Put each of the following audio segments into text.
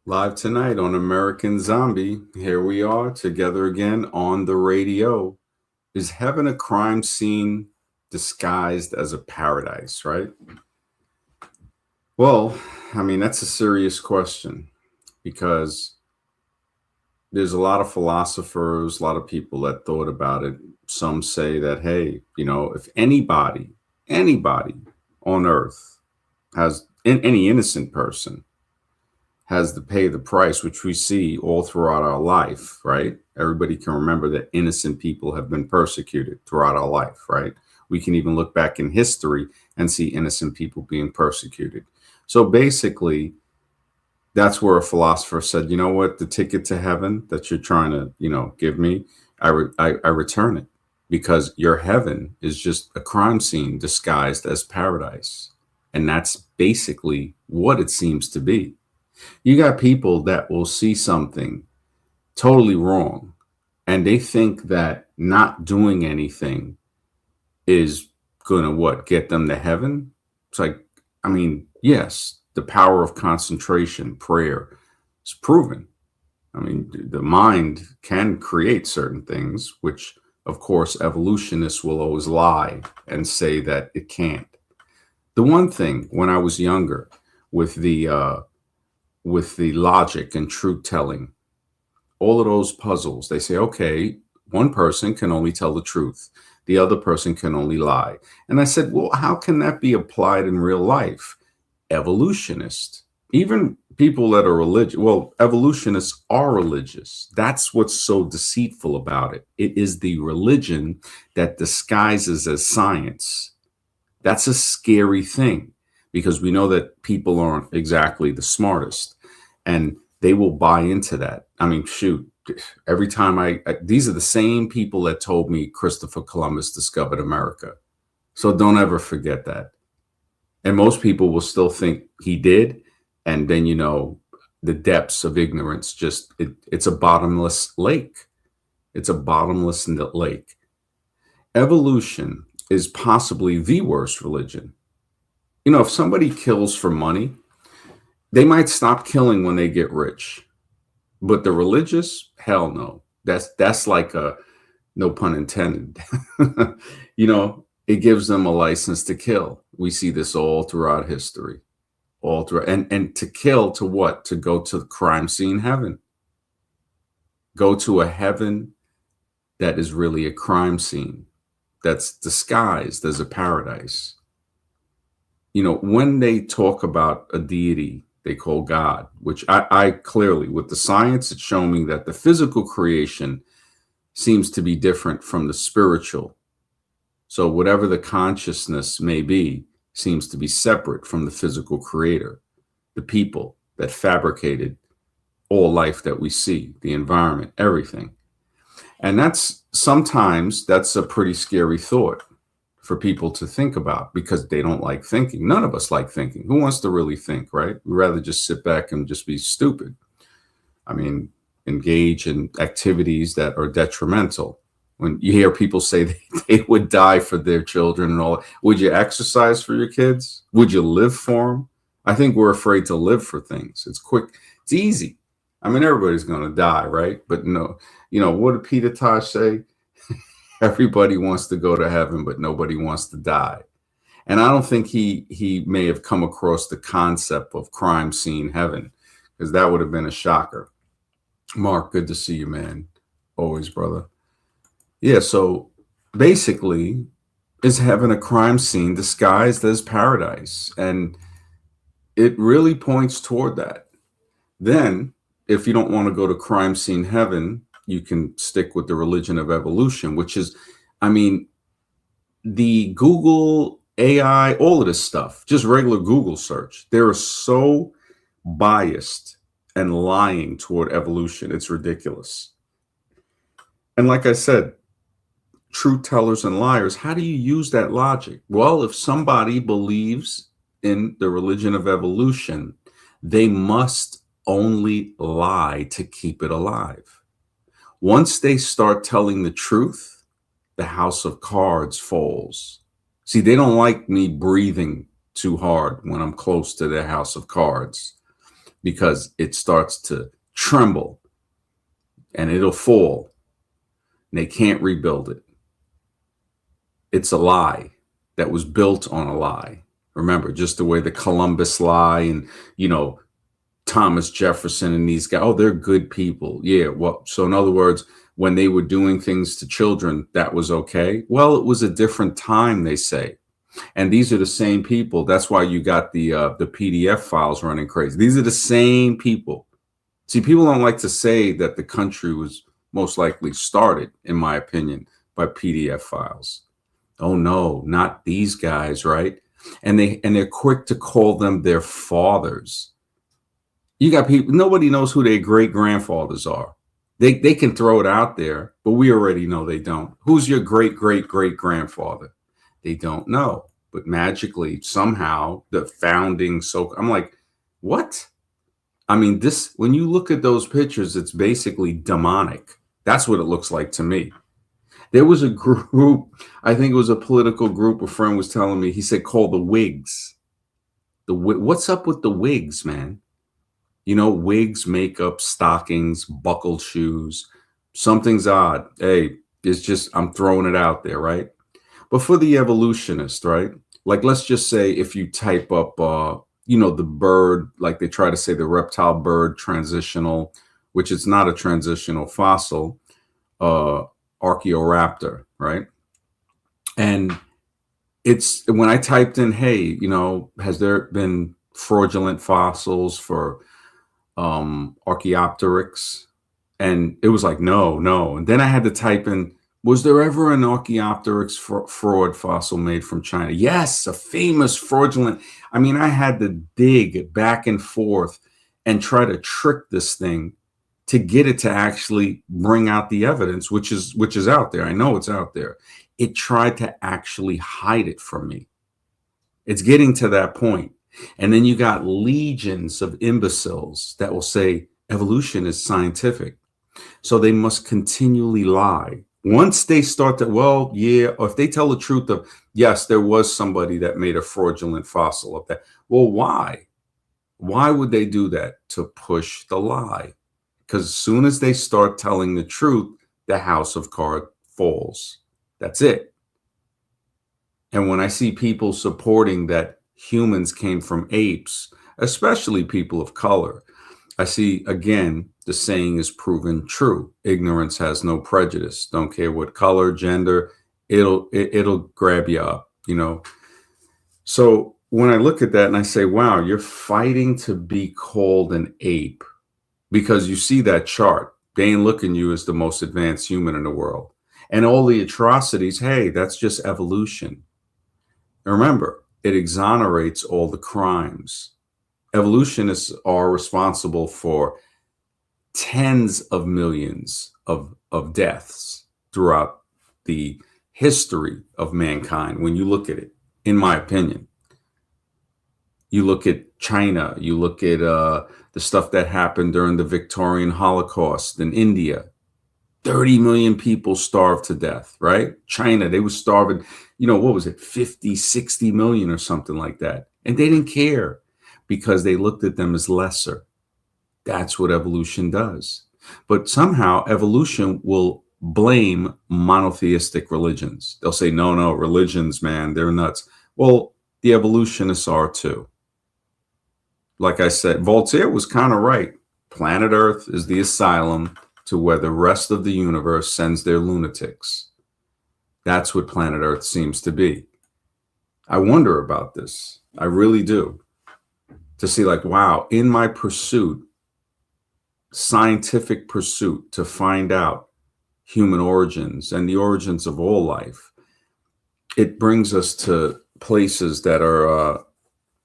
Live tonight on American Zombie. Here we are together again on the radio. Is heaven a crime scene disguised as a paradise, right? Well, that's a serious question because there's a lot of philosophers, a lot of people that thought about it. Some say that, hey, if anybody on earth has, any innocent person has to pay the price, which we see all throughout our life, right? Everybody can remember that innocent people have been persecuted throughout our life, right? We can even look back in history and see innocent people being persecuted. So basically, that's where a philosopher said, you know what, the ticket to heaven that you're trying to, give me, I return it because your heaven is just a crime scene disguised as paradise. And that's basically what it seems to be. You got people that will see something totally wrong and they think that not doing anything is going to what, get them to heaven. It's like, yes, the power of concentration, prayer is proven. The mind can create certain things, which of course evolutionists will always lie and say that it can't. The one thing when I was younger with the logic and truth telling, all of those puzzles, they say, okay, one person can only tell the truth, the other person can only lie. And I said, well, how can that be applied in real life? Evolutionists, even people that are religious, well, evolutionists are religious. That's what's so deceitful about it. It is the religion that disguises as science. That's a scary thing because we know that people aren't exactly the smartest and they will buy into that. Shoot, every time these are the same people that told me Christopher Columbus discovered America. So don't ever forget that. And most people will still think he did. And then, the depths of ignorance, it's a bottomless lake. It's a bottomless lake. Evolution is possibly the worst religion. If somebody kills for money, they might stop killing when they get rich. But the religious, hell no. That's like a, no pun intended. It gives them a license to kill. We see this all throughout history. All through and to kill, to what? To go to the crime scene heaven. Go to a heaven that is really a crime scene, that's disguised as a paradise. When they talk about a deity they call God, which I clearly, with the science, it's showing me that the physical creation seems to be different from the spiritual. So whatever the consciousness may be seems to be separate from the physical creator, the people that fabricated all life that we see, the environment, everything. And sometimes that's a pretty scary thought for people to think about because they don't like thinking. None of us like thinking. Who wants to really think, right? We'd rather just sit back and just be stupid. Engage in activities that are detrimental. When you hear people say they would die for their children and all, would you exercise for your kids? Would you live for them? I think we're afraid to live for things. It's quick. It's easy. Everybody's going to die, right? But no, what did Peter Tosh say? Everybody wants to go to heaven, but nobody wants to die. And I don't think he may have come across the concept of crime scene heaven, because that would have been a shocker. Mark, good to see you, man. Always, brother. Yeah, so basically, is heaven a crime scene disguised as paradise? And it really points toward that. Then, if you don't want to go to crime scene heaven, you can stick with the religion of evolution, which is, the Google AI, all of this stuff, just regular Google search, they're so biased and lying toward evolution. It's ridiculous. And like I said, truth tellers and liars, how do you use that logic? Well, if somebody believes in the religion of evolution, they must only lie to keep it alive. Once they start telling the truth, the house of cards falls. See, they don't like me breathing too hard when I'm close to their house of cards. because it starts to tremble and it'll fall and they can't rebuild it. It's a lie that was built on a lie. Remember, just the way the Columbus lie and, Thomas Jefferson and these guys, oh, they're good people. Yeah. Well, so in other words, when they were doing things to children, that was okay. Well, it was a different time, they say. And these are the same people. That's why you got the PDF files running crazy. These are the same people. See, people don't like to say that the country was most likely started, in my opinion, by PDF files. Oh no, not these guys, right? And they're quick to call them their fathers. You got people, nobody knows who their great grandfathers are. They can throw it out there, but we already know they don't. Who's your great great great grandfather? They don't know. But magically, somehow, the founding, so I'm like, what? I mean, this, when you look at those pictures, it's basically demonic. That's what it looks like to me. There was a group, I think it was a political group, a friend was telling me, he said, called the Whigs. What's up with the Whigs, man? Wigs, makeup, stockings, buckled shoes. Something's odd. Hey, it's just, I'm throwing it out there, right? But for the evolutionist, right? Like, let's just say if you type up, the bird, like they try to say the reptile bird transitional, which is not a transitional fossil, Archaeoraptor, right? And it's, when I typed in, hey, has there been fraudulent fossils for Archaeopteryx? And it was like, no. And then I had to type in, was there ever an Archaeopteryx fraud fossil made from China? Yes, a famous fraudulent. I mean, I had to dig back and forth and try to trick this thing to get it to actually bring out the evidence, which is out there. I know it's out there. It tried to actually hide it from me. It's getting to that point. And then you got legions of imbeciles that will say evolution is scientific. So they must continually lie. Once they start to, well, yeah, or if they tell the truth of, yes, there was somebody that made a fraudulent fossil of that. Well, why? Why would they do that? To push the lie. Because as soon as they start telling the truth, the house of cards falls. That's it. And when I see people supporting that humans came from apes, especially people of color, I see, again, the saying is proven true. Ignorance has no prejudice. Don't care what color, gender, it'll grab you up, So when I look at that and I say, wow, you're fighting to be called an ape because you see that chart. They ain't looking at you as the most advanced human in the world. And all the atrocities, hey, that's just evolution. And remember, it exonerates all the crimes. Evolutionists are responsible for tens of millions of deaths throughout the history of mankind. When you look at it, in my opinion, you look at China, you look at the stuff that happened during the Victorian Holocaust in India. 30 million people starved to death, right? China, they were starving, what was it, 50, 60 million or something like that. And they didn't care because they looked at them as lesser. That's what evolution does. But somehow evolution will blame monotheistic religions. They'll say, no, religions, man, they're nuts. Well, the evolutionists are too. Like I said, Voltaire was kind of right. Planet Earth is the asylum to where the rest of the universe sends their lunatics. That's what planet Earth seems to be. I wonder about this. I really do. To see like, wow, in my pursuit, scientific pursuit to find out human origins and the origins of all life, it brings us to places that are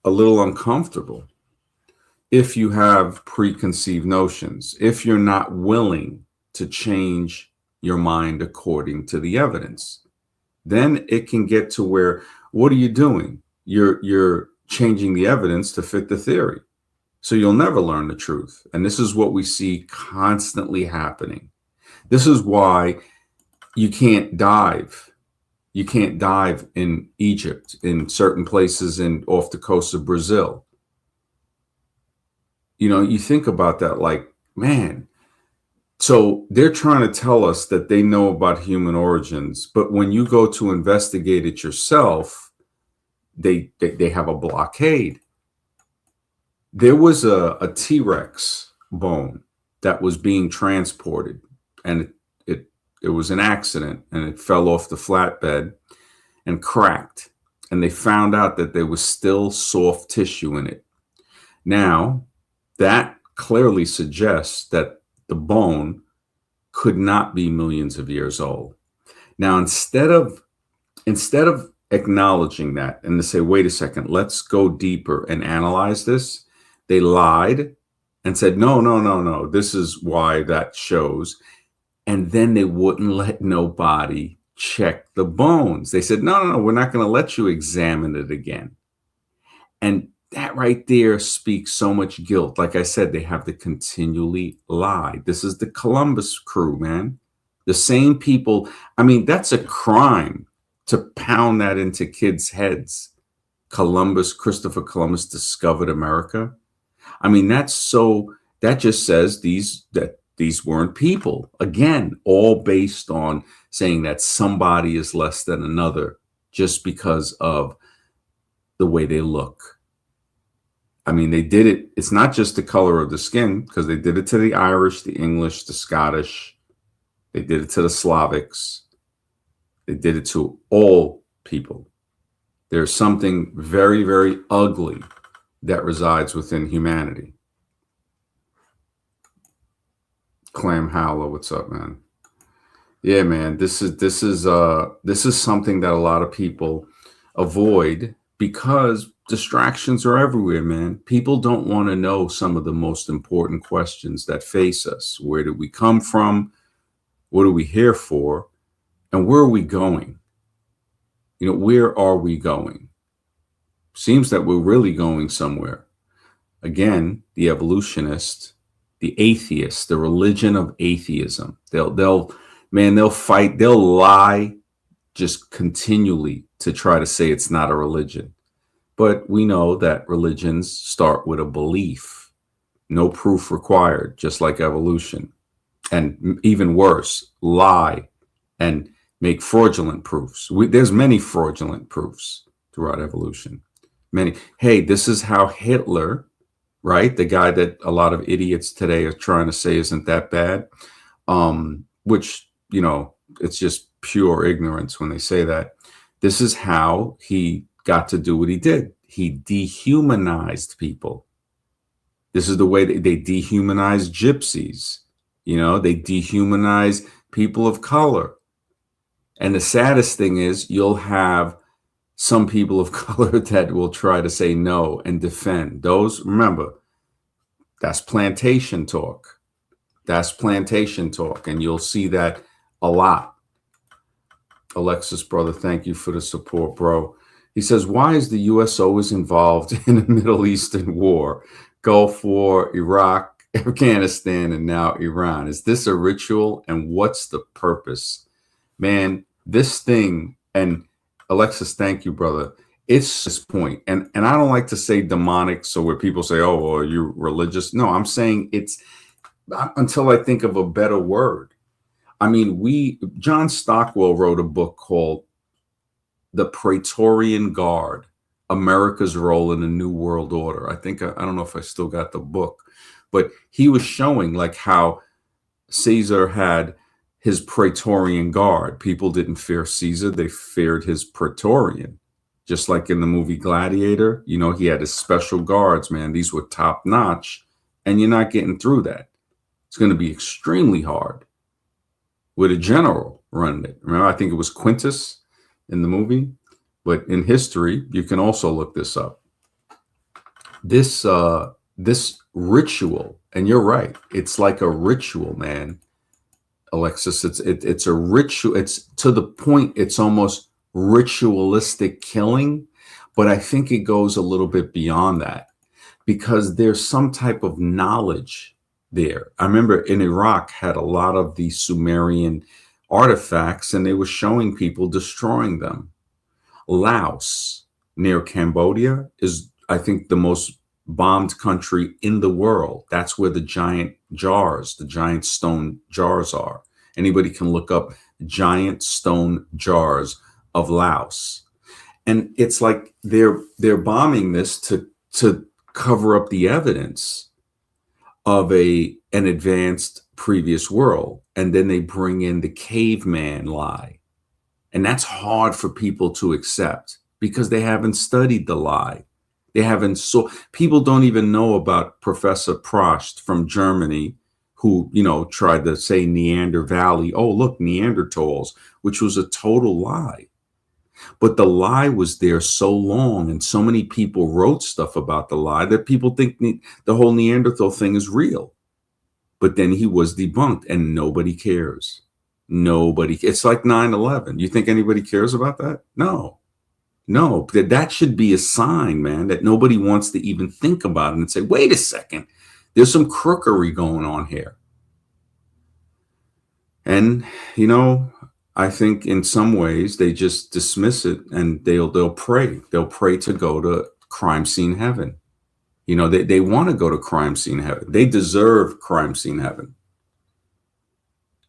a little uncomfortable. If you have preconceived notions, if you're not willing to change your mind according to the evidence, then it can get to where, what are you doing? You're changing the evidence to fit the theory. So you'll never learn the truth. And this is what we see constantly happening. This is why you can't dive. You can't dive in Egypt, in certain places and off the coast of Brazil. You know, you think about that, like, man, so they're trying to tell us that they know about human origins, but when you go to investigate it yourself, they have a blockade. There was a T-Rex bone that was being transported, and it was an accident, and it fell off the flatbed and cracked, and they found out that there was still soft tissue in it. Now, that clearly suggests that the bone could not be millions of years old. Now, instead of acknowledging that and to say, wait a second, let's go deeper and analyze this, they lied and said, no, no, no, no, this is why that shows. And then they wouldn't let nobody check the bones. They said, no, no, no, we're not going to let you examine it again. And that right there speaks so much guilt. Like I said, they have to continually lie. This is the Columbus crew, man. The same people. I mean, that's a crime to pound that into kids' heads. Christopher Columbus discovered America. I mean, that just says these weren't people. Again, all based on saying that somebody is less than another just because of the way they look. I mean, they did it. It's not just the color of the skin, because they did it to the Irish, the English, the Scottish. They did it to the Slavics. They did it to all people. There's something very, very ugly that resides within humanity. Clam Howler, what's up, man? Yeah, man. This is something that a lot of people avoid because distractions are everywhere, man. People don't want to know some of the most important questions that face us. Where did we come from? What are we here for? And where are we going? You know, where are we going? Seems that we're really going somewhere. Again, the evolutionist, the atheist, the religion of atheism. They'll fight, they'll lie just continually to try to say it's not a religion. But we know that religions start with a belief, no proof required, just like evolution. And even worse, lie and make fraudulent proofs. There's many fraudulent proofs throughout evolution. Many. Hey, this is how Hitler, right? The guy that a lot of idiots today are trying to say isn't that bad, which, you know, it's just pure ignorance when they say that. This is how he got to do what he did. He dehumanized people. This is the way they dehumanize gypsies. You know, they dehumanize people of color. And the saddest thing is you'll have some people of color that will try to say no and defend those. Remember, that's plantation talk. That's plantation talk. And you'll see that a lot. Alexis, brother, thank you for the support, bro. He says, why is the U.S. always involved in a Middle Eastern war? Gulf War, Iraq, Afghanistan, and now Iran. Is this a ritual? And what's the purpose? Man, this thing, and Alexis, thank you, brother. It's this point. And I don't like to say demonic, so where people say, oh, well, you're religious. No, I'm saying it's until I think of a better word. I mean, John Stockwell wrote a book called The Praetorian Guard, America's Role in the New World Order. I don't know if I still got the book, but he was showing like how Caesar had his Praetorian Guard. People didn't fear Caesar. They feared his Praetorian. Just like in the movie Gladiator, you know, he had his special guards, man. These were top notch, and you're not getting through that. It's going to be extremely hard with a general running it. Remember, I think it was Quintus in the movie, but in history, you can also look this up. This ritual, and you're right, it's like a ritual, man. Alexis, it's a ritual. It's to the point it's almost ritualistic killing, but I think it goes a little bit beyond that because there's some type of knowledge there. I remember in Iraq had a lot of the Sumerian artifacts and they were showing people destroying them. Laos near Cambodia is, I think, the most bombed country in the world. That's where the giant jars, the giant stone jars are. Anybody can look up giant stone jars of Laos. And it's like they're bombing this to cover up the evidence of an advanced previous world. And then they bring in the caveman lie. And that's hard for people to accept because they haven't studied the lie. They haven't, so people don't even know about Professor Prost from Germany, who, tried to say Neander Valley. Oh, look, Neanderthals, which was a total lie. But the lie was there so long, and so many people wrote stuff about the lie that people think the whole Neanderthal thing is real. But then he was debunked, and nobody cares. Nobody. It's like 9/11. You think anybody cares about that? No. That should be a sign, man, that nobody wants to even think about it and say, wait a second, there's some crookery going on here. And, I think in some ways they just dismiss it, and they'll pray. They'll pray to go to crime scene heaven. They want to go to crime scene heaven. They deserve crime scene heaven.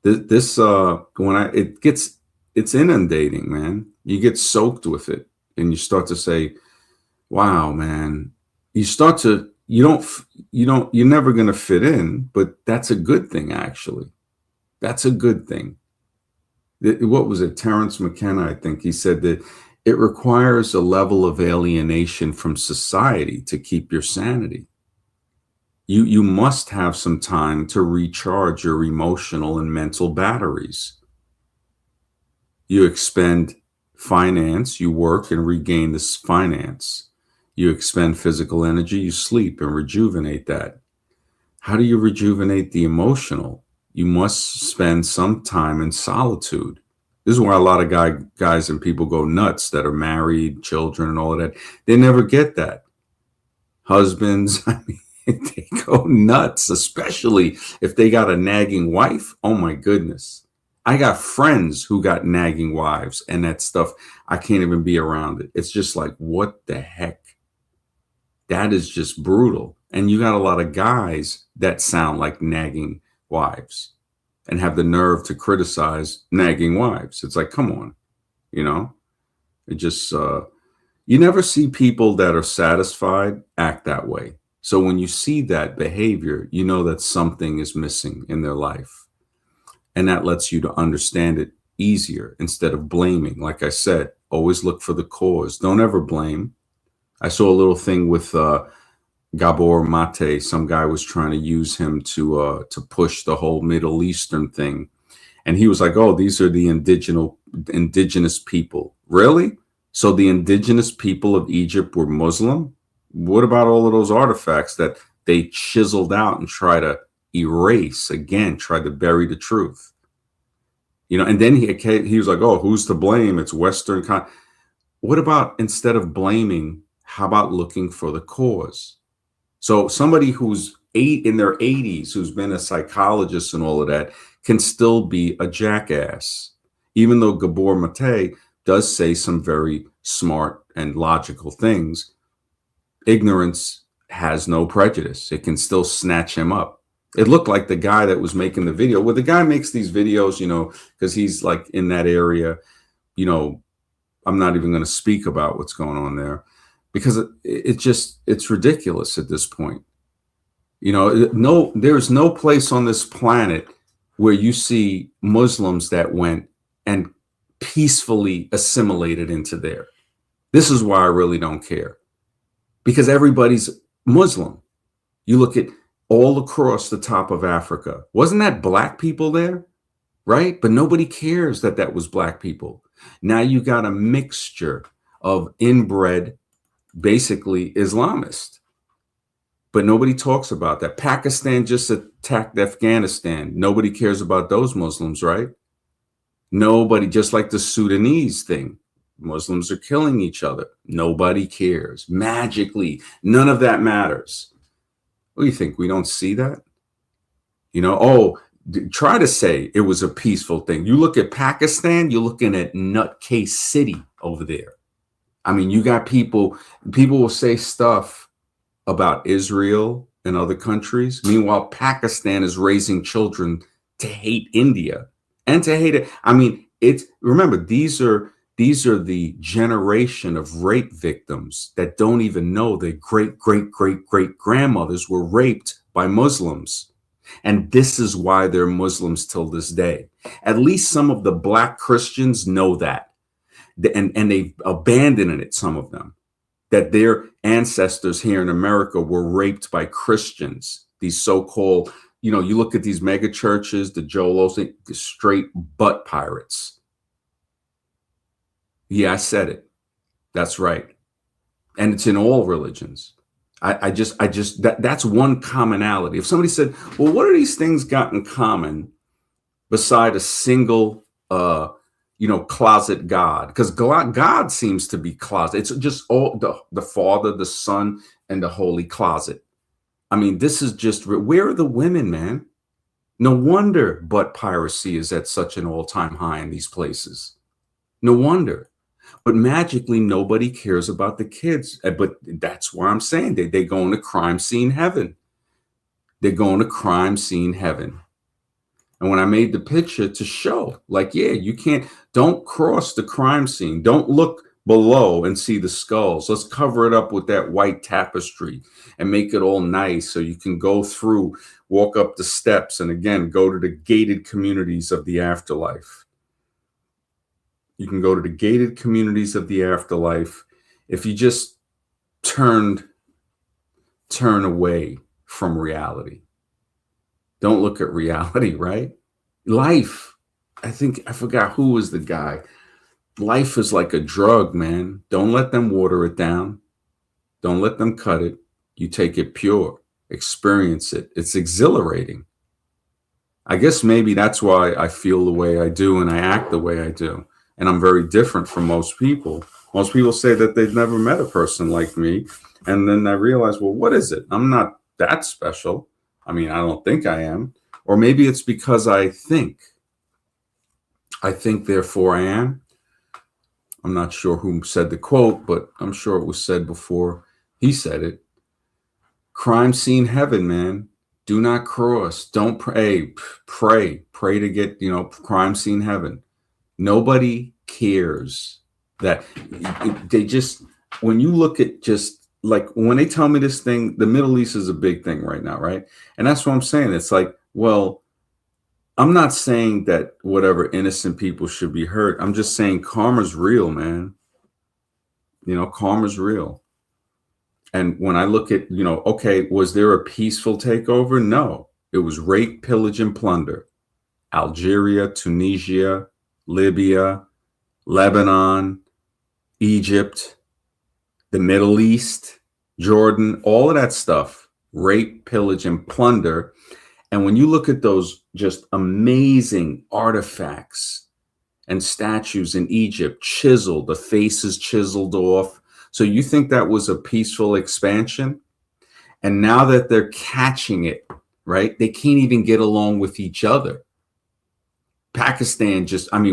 It's inundating, man. You get soaked with it, and you start to say, wow, man, you're never going to fit in, but that's a good thing. Actually, that's a good thing. What was it? Terrence McKenna, I think he said that it requires a level of alienation from society to keep your sanity. You must have some time to recharge your emotional and mental batteries. You expend finance, you work and regain this finance. You expend physical energy, you sleep and rejuvenate that. How do you rejuvenate the emotional? You must spend some time in solitude. This is why a lot of guys and people go nuts that are married, children, and all of that. They never get that. Husbands, they go nuts, especially if they got a nagging wife. Oh my goodness. I got friends who got nagging wives, and that stuff, I can't even be around it. It's just like, what the heck? That is just brutal. And you got a lot of guys that sound like nagging wives and have the nerve to criticize nagging wives. It's like, come on, it just, you never see people that are satisfied act that way. So when you see that behavior, you know that something is missing in their life. And that lets you to understand it easier instead of blaming. Like I said, always look for the cause. Don't ever blame. I saw a little thing with Gabor Mate. Some guy was trying to use him to push the whole Middle Eastern thing. And he was like, oh, these are the indigenous people. Really? So the indigenous people of Egypt were Muslim? What about all of those artifacts that they chiseled out and try to erase again, tried to bury the truth? And then he was like, oh, who's to blame? It's Western. What about, instead of blaming, how about looking for the cause? So somebody who's in their 80s, who's been a psychologist and all of that, can still be a jackass, even though Gabor Mate does say some very smart and logical things. Ignorance has no prejudice. It can still snatch him up. It looked like the guy that was making the video. Well, the guy makes these videos, because he's like in that area, I'm not even going to speak about what's going on there, because it's ridiculous at this point. There's no place on this planet where you see Muslims that went and peacefully assimilated into there. This is why I really don't care, because everybody's Muslim. You look at all across the top of Africa. Wasn't that black people there? Right? But nobody cares that was black people. Now you got a mixture of inbred, basically Islamist. But nobody talks about that. Pakistan just attacked Afghanistan. Nobody cares about those Muslims, right? Nobody, just like the Sudanese thing. Muslims are killing each other. Nobody cares. Magically, none of that matters. What do you think? We don't see that? Try to say it was a peaceful thing. You look at Pakistan, you're looking at nutcase city over there. I mean, you got people will say stuff about Israel and other countries. Meanwhile, Pakistan is raising children to hate India and to hate it. I mean, it's remember these are the generation of rape victims that don't even know their great grandmothers were raped by Muslims. And this is why they're Muslims till this day. At least some of the black Christians know that. And they've abandoned it, some of them, that their ancestors here in America were raped by Christians. These so-called, you know, you look at these mega churches, the Joel Osteen, straight butt pirates. Yeah, I said it. That's right. And it's in all religions. That's one commonality. If somebody said, well, what are these things got in common beside a single, closet God? Because God seems to be closet. It's just all the Father, the Son, and the Holy Closet. I mean, this is just, where are the women, man? No wonder butt piracy is at such an all-time high in these places. No wonder. But magically, nobody cares about the kids. But that's why I'm saying they go into crime scene heaven. They're going to crime scene heaven. And when I made the picture to show, like, yeah, don't cross the crime scene. Don't look below and see the skulls. Let's cover it up with that white tapestry and make it all nice so you can go through, walk up the steps, and again, go to the gated communities of the afterlife. You can go to the gated communities of the afterlife if you just turn away from reality. Don't look at reality, right? Life, I forgot who was the guy. Life is like a drug, man. Don't let them water it down. Don't let them cut it. You take it pure, experience it. It's exhilarating. I guess maybe that's why I feel the way I do and I act the way I do. And I'm very different from most people. Most people say that they've never met a person like me. And then I realize, well, what is it? I'm not that special. I mean, I don't think I am. Or maybe it's because I think, therefore I am. I'm not sure who said the quote, but I'm sure it was said before he said it. Crime scene heaven, man. Do not cross. Don't pray. Pray to get, crime scene heaven. Nobody cares that they just, when you look at just like when they tell me this thing, the Middle East is a big thing right now, right? And that's what I'm saying. It's like, well, I'm not saying that whatever innocent people should be hurt. I'm just saying karma's real, man. Karma's real. And when I look at, okay, was there a peaceful takeover? No, it was rape, pillage, and plunder. Algeria, Tunisia, Libya, Lebanon, Egypt, the Middle East, Jordan, all of that stuff, rape, pillage, and plunder. And when you look at those just amazing artifacts and statues in Egypt, chiseled, the faces chiseled off. So you think that was a peaceful expansion? And now that they're catching it, right? They can't even get along with each other. Pakistan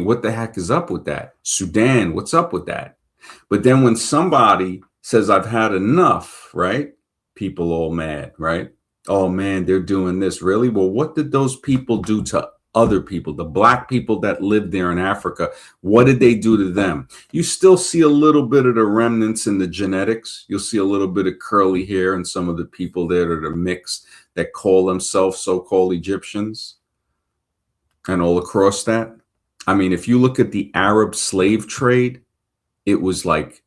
what the heck is up with that? Sudan, what's up with that? But then when somebody says, I've had enough, right? People all mad, right? Oh man, they're doing this. Really? Well, what did those people do to other people? The black people that lived there in Africa, what did they do to them? You still see a little bit of the remnants in the genetics. You'll see a little bit of curly hair in some of the people there that are mixed, that call themselves so-called Egyptians. And all across that, I mean, if you look at the Arab slave trade, it was like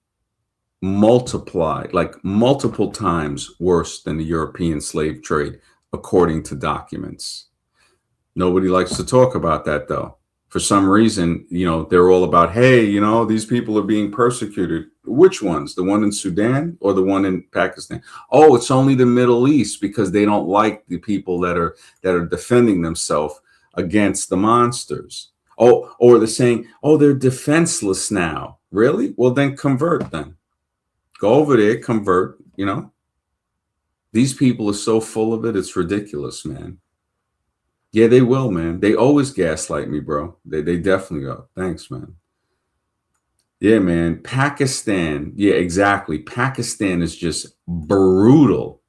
multiplied, like multiple times worse than the European slave trade, according to documents. Nobody likes to talk about that, though. For some reason, they're all about, hey, these people are being persecuted. Which ones? The one in Sudan or the one in Pakistan? Oh, it's only the Middle East because they don't like the people that are defending themselves against the monsters. Oh, or they're saying, oh, they're defenseless now. Really? Well, then convert then. Go over there, convert, These people are so full of it, it's ridiculous, man. Yeah, they will, man. They always gaslight me, bro. They definitely are. Thanks, man. Yeah, man. Pakistan. Yeah, exactly. Pakistan is just brutal,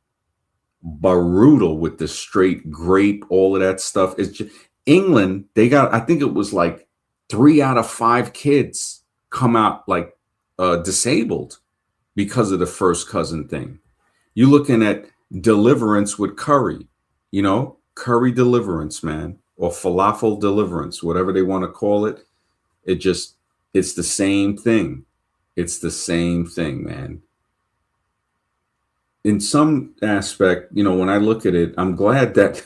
brutal with the straight grape, all of that stuff. It's just England. They got, I think it was like 3 out of 5 kids come out like disabled because of the first cousin thing. You looking at deliverance with curry, curry deliverance, man, or falafel deliverance, whatever they want to call it. It just, it's the same thing. It's the same thing, man. In some aspect, when I look at it, I'm glad that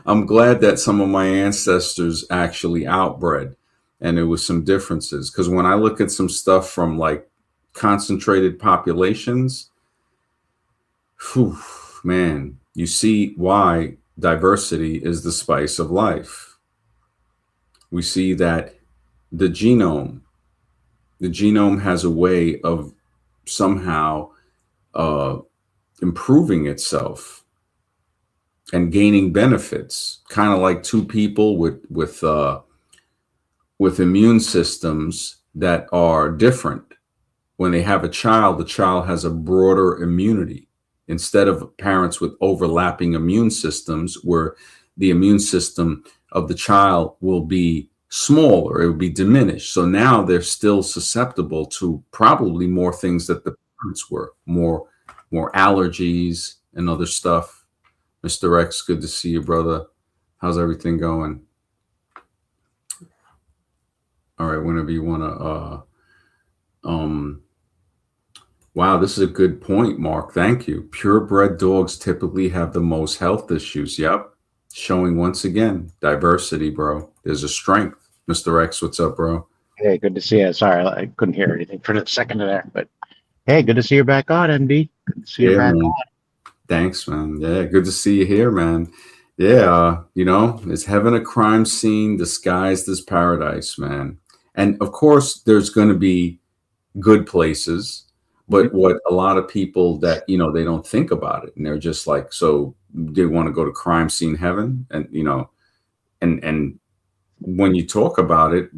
I'm glad that some of my ancestors actually outbred and there was some differences. Because when I look at some stuff from like concentrated populations, whew, man, you see why diversity is the spice of life. We see that the genome, the genome has a way of somehow uh, improving itself and gaining benefits, kind of like two people with immune systems that are different. When they have a child, the child has a broader immunity instead of parents with overlapping immune systems, where the immune system of the child will be smaller, it will be diminished. So now they're still susceptible to probably more things that the parents were, more allergies and other stuff. Mr. X, good to see you, brother. How's everything going? All right, whenever you want to wow, this is a good point, Mark. Thank you. Purebred dogs typically have the most health issues. Yep. Showing once again diversity, bro. There's a strength. Mr. X, what's up, bro? Hey, good to see you. Sorry, I couldn't hear anything for a second there, but hey, good to see you back on, MD. Good to see you Yeah, back man. on. Thanks, man. Yeah, good to see you here, man. Yeah, is heaven a crime scene disguised as paradise, man? And of course, there's going to be good places, but Mhm. what a lot of people that they don't think about it, and they're just like, so they want to go to crime scene heaven, and and when you talk about it,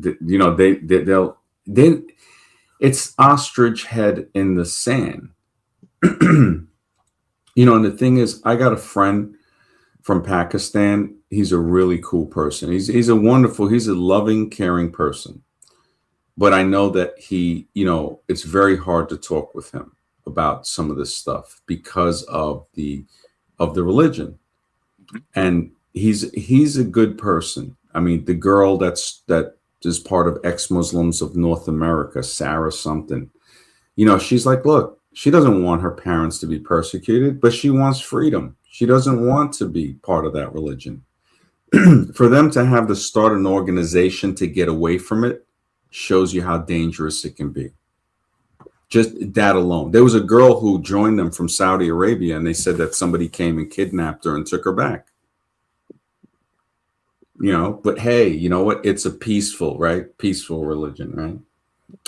they it's ostrich head in the sand. And the thing is, I got a friend from Pakistan. He's a really cool person. He's a loving, caring person. But I know that it's very hard to talk with him about some of this stuff because of the religion. And he's a good person. I mean, the girl that is part of ex-Muslims of North America, Sarah something, she's like, look, she doesn't want her parents to be persecuted, but she wants freedom. She doesn't want to be part of that religion. For them to have to start an organization to get away from it shows you how dangerous it can be. Just that alone. There was a girl who joined them from Saudi Arabia, and they said that somebody came and kidnapped her and took her back. But hey, you know what? It's a peaceful, right? Peaceful religion, right?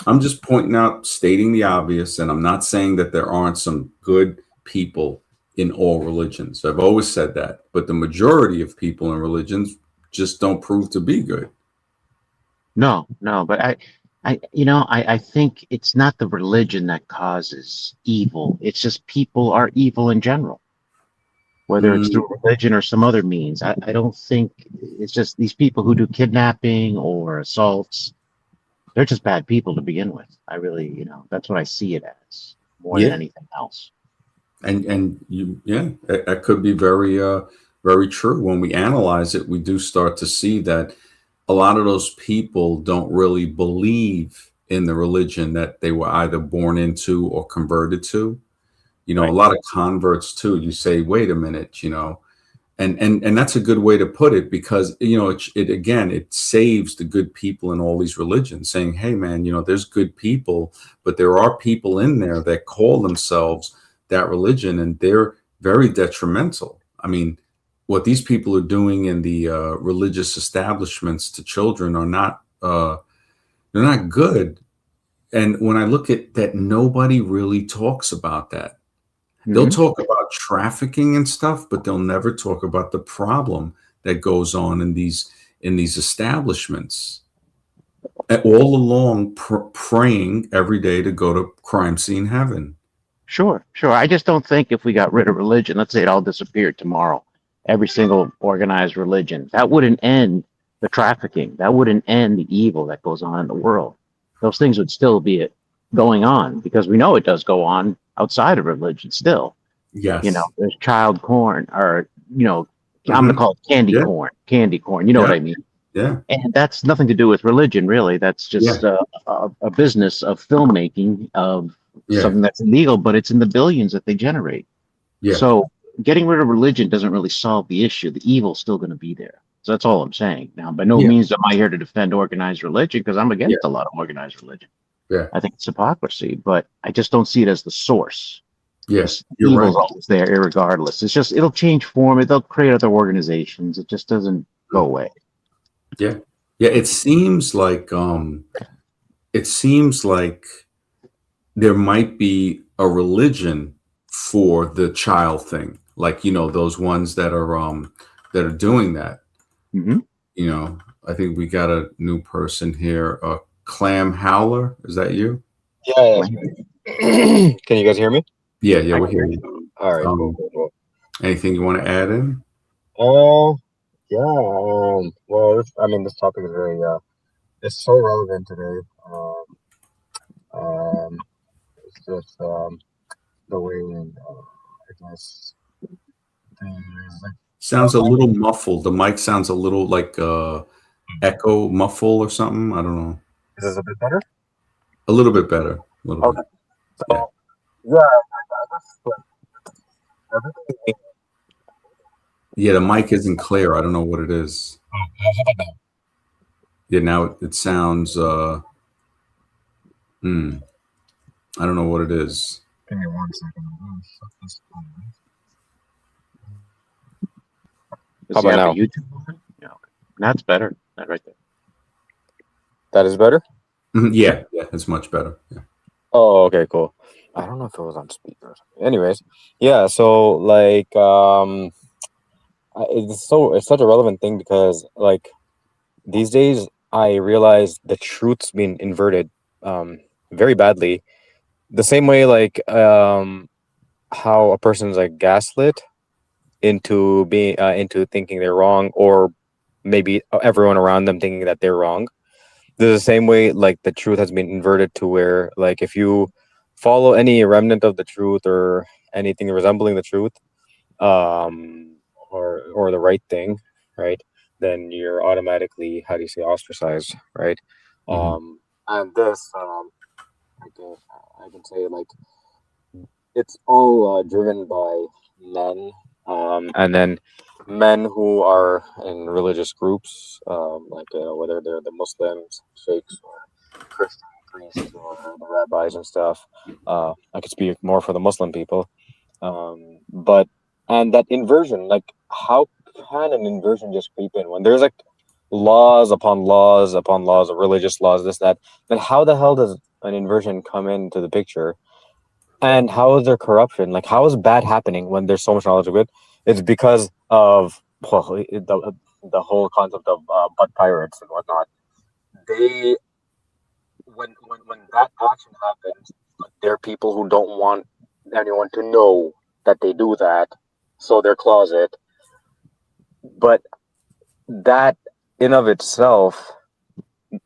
I'm just pointing out, stating the obvious, and I'm not saying that there aren't some good people in all religions. I've always said that, but the majority of people in religions just don't prove to be good. No, no, but I think it's not the religion that causes evil. It's just people are evil in general, whether it's Mm, through religion or some other means. I don't think it's just these people who do kidnapping or assaults. They're just bad people to begin with. I really, that's what I see it as more than yeah, anything else. and yeah, that could be very true. When we analyze it, we do start to see that a lot of those people don't really believe in the religion that they were either born into or converted to. A Right. lot of converts too. You say, wait a minute, and that's a good way to put it, because it again, it saves the good people in all these religions, saying, hey man, there's good people, but there are people in there that call themselves that religion, and they're very detrimental. I mean, what these people are doing in the religious establishments to children are not they're not good. And when I look at that, nobody really talks about that. They'll Hmm. talk about trafficking and stuff, but they'll never talk about the problem that goes on in these establishments. all along praying every day to go to crime scene heaven. Sure, sure. I just don't think if we got rid of religion, let's say it all disappeared tomorrow, every single organized religion, that wouldn't end the trafficking. That wouldn't end the evil that goes on in the world. Those things would still be going on because we know it does go on outside of religion still. You know, Yes. there's child corn or, I'm going to Hmm. call it candy Yeah. corn, candy corn. You know what Yeah. I mean? Yeah. And that's nothing to do with religion, really. That's Yeah. just a business of filmmaking of Yeah. something that's illegal, but it's in the billions that they generate. Yeah. So getting rid of religion doesn't really solve the issue. The evil's still going to be there. So that's all I'm saying. Now, by no Yeah. means am I here to defend organized religion because I'm Yeah. against a lot of organized religion. Yeah. I think it's hypocrisy, but I just don't see it as the source. Yeah. This You're right. evil's always there, irregardless. It's just it'll change form. They'll create other organizations. It just doesn't go away. Yeah. Yeah. It seems like there might be a religion for the child thing. Like, those ones that are doing that. Hmm. I think we got a new person here. Clam Howler. Is that you? Yeah. Can you guys hear me? Yeah. Yeah. I We're hear here. you. All right. Cool. Anything you want to add in? Yeah. Well, this topic is very it's so relevant today. It's just the way, I guess, things like. Sounds a little muffled. The mic sounds a little like echo muffle or something. I don't know. Is this a bit better? A little bit better. A little Okay. bit. So yeah, I guess like everything. Yeah, the mic isn't clear. I don't know what it is. How about now? Yeah, now it sounds I don't know what it is. Give me 1 second. Does he have a YouTube on? Yeah, okay. That's better. That right there. That is better? Yeah, it's much better. Yeah. Oh, okay, cool. I don't know if it was on speaker or something. Anyways, yeah, so like it's such a relevant thing because like these days I realize the truth's been inverted very badly. The same way like how a person's like gaslit into being into thinking they're wrong, or maybe everyone around them thinking that they're wrong. There's the same way like the truth has been inverted to where like if you follow any remnant of the truth or anything resembling the truth, or the right thing, right, then you're automatically, how do you say, ostracized, right? And this I can say like it's all driven by men, and then men who are in religious groups, like whether they're the Muslims, sheikhs, or Christian priests, or the rabbis and stuff. I could speak more for the Muslim people, but and that inversion, like how can an inversion just creep in when there's like laws upon laws upon laws of religious laws, this that? Then how the hell does an inversion come into the picture? And how is there corruption? Like, how is bad happening when there's so much knowledge of good? It's because of the whole concept of butt pirates and whatnot. They when that action happens, there are people who don't want anyone to know that they do that, so they're closet. But that in of itself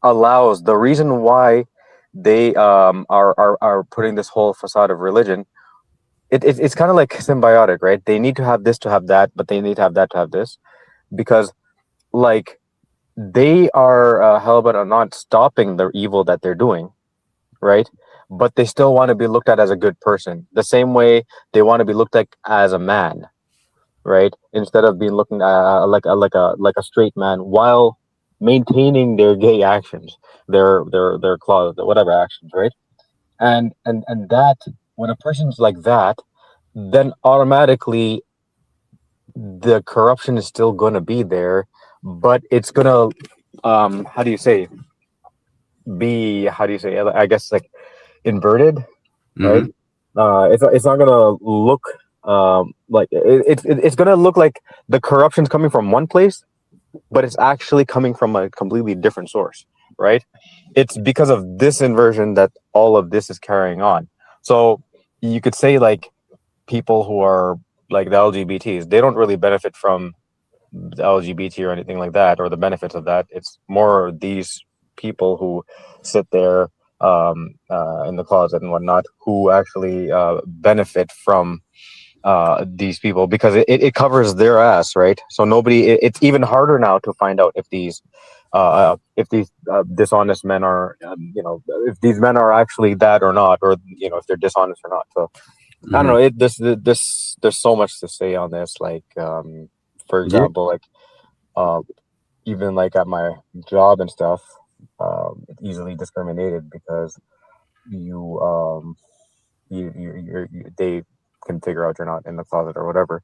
allows the reason why they are putting this whole facade of religion. It's kind of like symbiotic, right? They need to have this to have that, but they need to have that to have this, because like they are hell bent on not stopping the evil that they're doing, right? But they still want to be looked at as a good person, the same way they want to be looked at as a man, right? Instead of being looking like a straight man while maintaining their gay actions, their claws, whatever actions, right? And that when a person's like that, then automatically the corruption is still going to be there, but it's going to how do you say, I guess like inverted, right? It's not going to look like it's going to look like the corruption's coming from one place, but it's actually coming from a completely different source, right? It's because of this inversion that all of this is carrying on. So you could say like people who are like the LGBTs, they don't really benefit from the LGBT or anything like that, or the benefits of that. It's more these people who sit there in the closet and whatnot, who actually benefit from these people, because it covers their ass, right? So nobody, it's even harder now to find out if these dishonest men are, if these men are actually that or not, or if they're dishonest or not. So I don't know. There's so much to say on this. Like, for Yeah. example, like even like at my job and stuff, it's easily discriminated because you they can figure out you're not in the closet or whatever.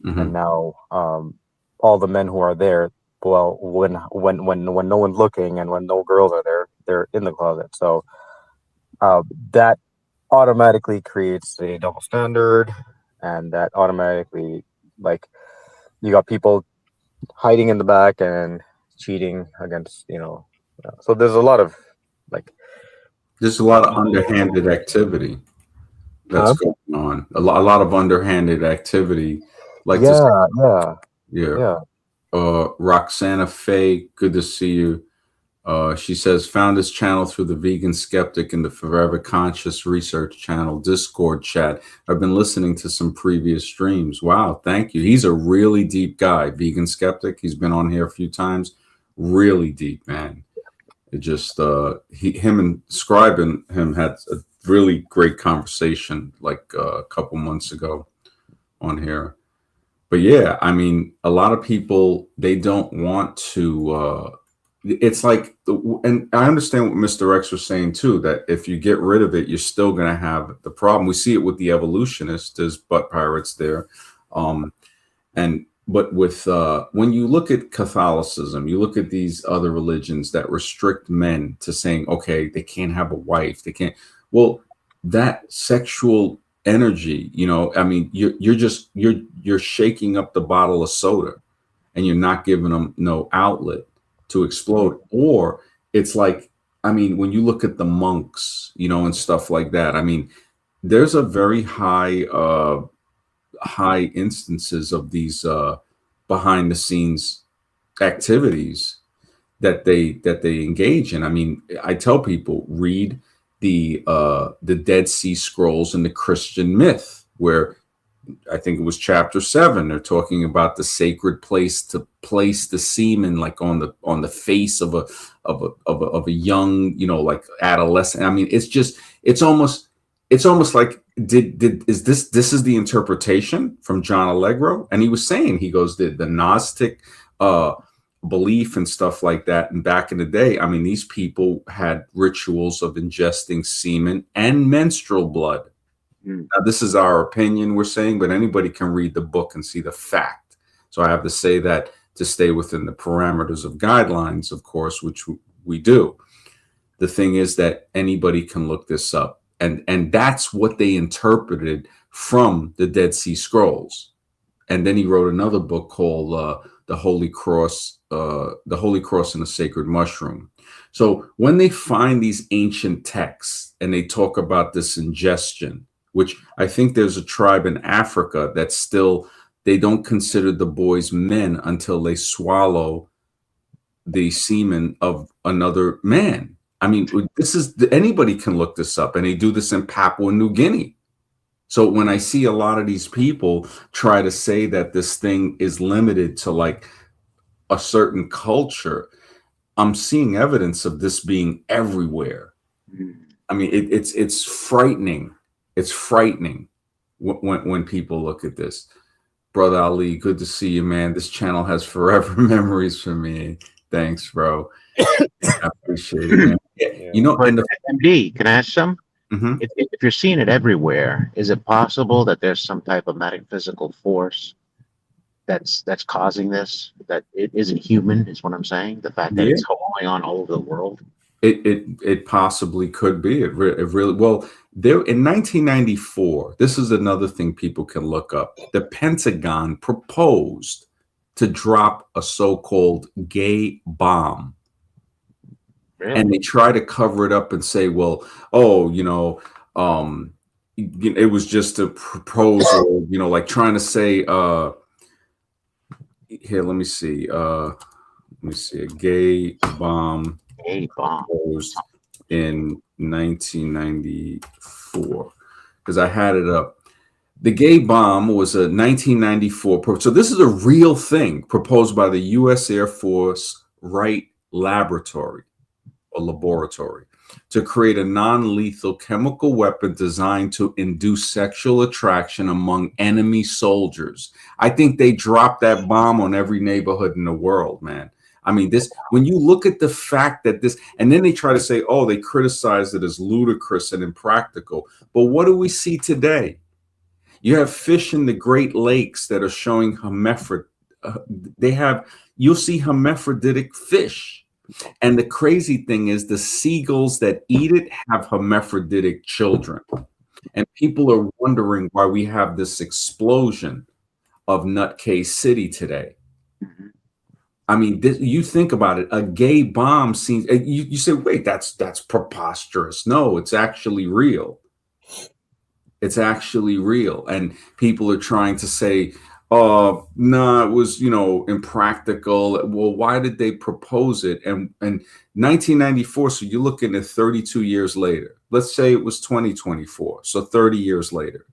And now all the men who are there, well, when no one's looking and when no girls are there, they're in the closet. So that automatically creates a double standard, and that automatically, like, you got people hiding in the back and cheating against, so there's a lot of like There's a lot of underhanded activity that's going on. A lot of underhanded activity. Like to say, yeah. Roxana Faye, good to see you. She says, found this channel through the Vegan Skeptic and the Forever Conscious Research Channel Discord chat. I've been listening to some previous streams. Wow, thank you. He's a really deep guy, Vegan Skeptic. He's been on here a few times. Really deep, man. It just him and Scribe and him had a really great conversation like a couple months ago on here. But yeah, I mean, a lot of people, they don't want to it's like, and I understand what Mr. X was saying too, that if you get rid of it, you're still going to have the problem. We see it with the evolutionists. There's butt pirates there. But with when you look at Catholicism, you look at these other religions that restrict men to saying, okay, they can't have a wife, they can't. Well, that sexual energy, I mean, you're shaking up the bottle of soda, and you're not giving them no outlet to explode. Or it's like, I mean, when you look at the monks, and stuff like that, I mean, there's a very high instances of these behind the scenes activities that they engage in. I mean, I tell people, read the Dead Sea Scrolls and the Christian myth, where I think it was chapter 7. They're talking about the sacred place to place the semen, like on the face of a young, like adolescent. I mean, it's almost like is this is the interpretation from John Allegro? And he was saying, he goes, the Gnostic belief and stuff like that. And back in the day, I mean, these people had rituals of ingesting semen and menstrual blood. Now, this is our opinion, we're saying, but anybody can read the book and see the fact. So I have to say that to stay within the parameters of guidelines, of course, which we do. The thing is that anybody can look this up. And that's what they interpreted from the Dead Sea Scrolls. And then he wrote another book called The Holy Cross and the Sacred Mushroom. So when they find these ancient texts and they talk about this ingestion, which I think there's a tribe in Africa that still, they don't consider the boys men until they swallow the semen of another man. I mean, anybody can look this up, and they do this in Papua New Guinea. So when I see a lot of these people try to say that this thing is limited to like a certain culture, I'm seeing evidence of this being everywhere. I mean, it's frightening. It's frightening when people look at this. Brother Ali, good to see you, man. This channel has forever memories for me. Thanks, bro. I appreciate it, man. But MD, can I ask some? If you're seeing it everywhere, is it possible that there's some type of metaphysical force that's causing this? That it isn't human, is what I'm saying. The fact that it's going on all over the world. It possibly could be. It really well. There in 1994, this is another thing people can look up. The Pentagon proposed to drop a so-called gay bomb and Really? they try to cover it up and say, well, oh, it was just a proposal, like trying to say, here, let me see, a gay bomb A bomb. proposed in 1994, because I had it up. The gay bomb was a 1994. So this is a real thing proposed by the U.S. Air Force Wright Laboratory or Laboratory to create a non-lethal chemical weapon designed to induce sexual attraction among enemy soldiers. I think they dropped that bomb on every neighborhood in the world, man. I mean, when you look at the fact that and then they try to say, oh, they criticize it as ludicrous and impractical. But what do we see today? You have fish in the Great Lakes that are showing you'll see hermaphroditic fish. And the crazy thing is the seagulls that eat it have hermaphroditic children. And people are wondering why we have this explosion of Nutcase City today. Mhm. I mean, you think about it, a gay bomb seems, you say, wait, that's preposterous. No, it's actually real. It's actually real. And people are trying to say, no, it was, impractical. Well, why did they propose it? And 1994, so you're looking at 32 years later. Let's say it was 2024, so 30 years later.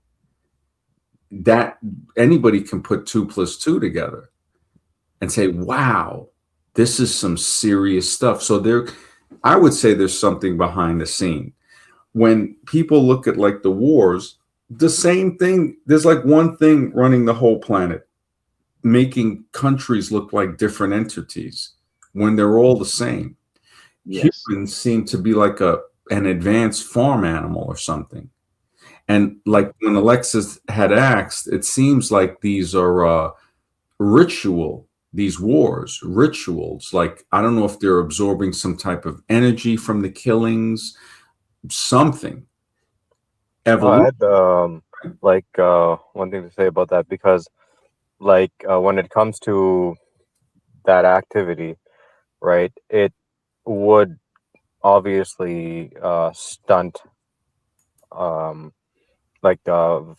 That anybody can put 2 + 2 together and say, wow, this is some serious stuff. So I would say there's something behind the scene. When people look at like the wars, the same thing, there's like one thing running the whole planet, making countries look like different entities when they're all the same. Yes. Humans seem to be like an advanced farm animal or something. And like when Alexis had asked, it seems like these are these wars, rituals. Like, I don't know if they're absorbing some type of energy from the killings, something. I Evolution. had one thing to say about that, because when it comes to that activity, right, it would obviously stunt, um,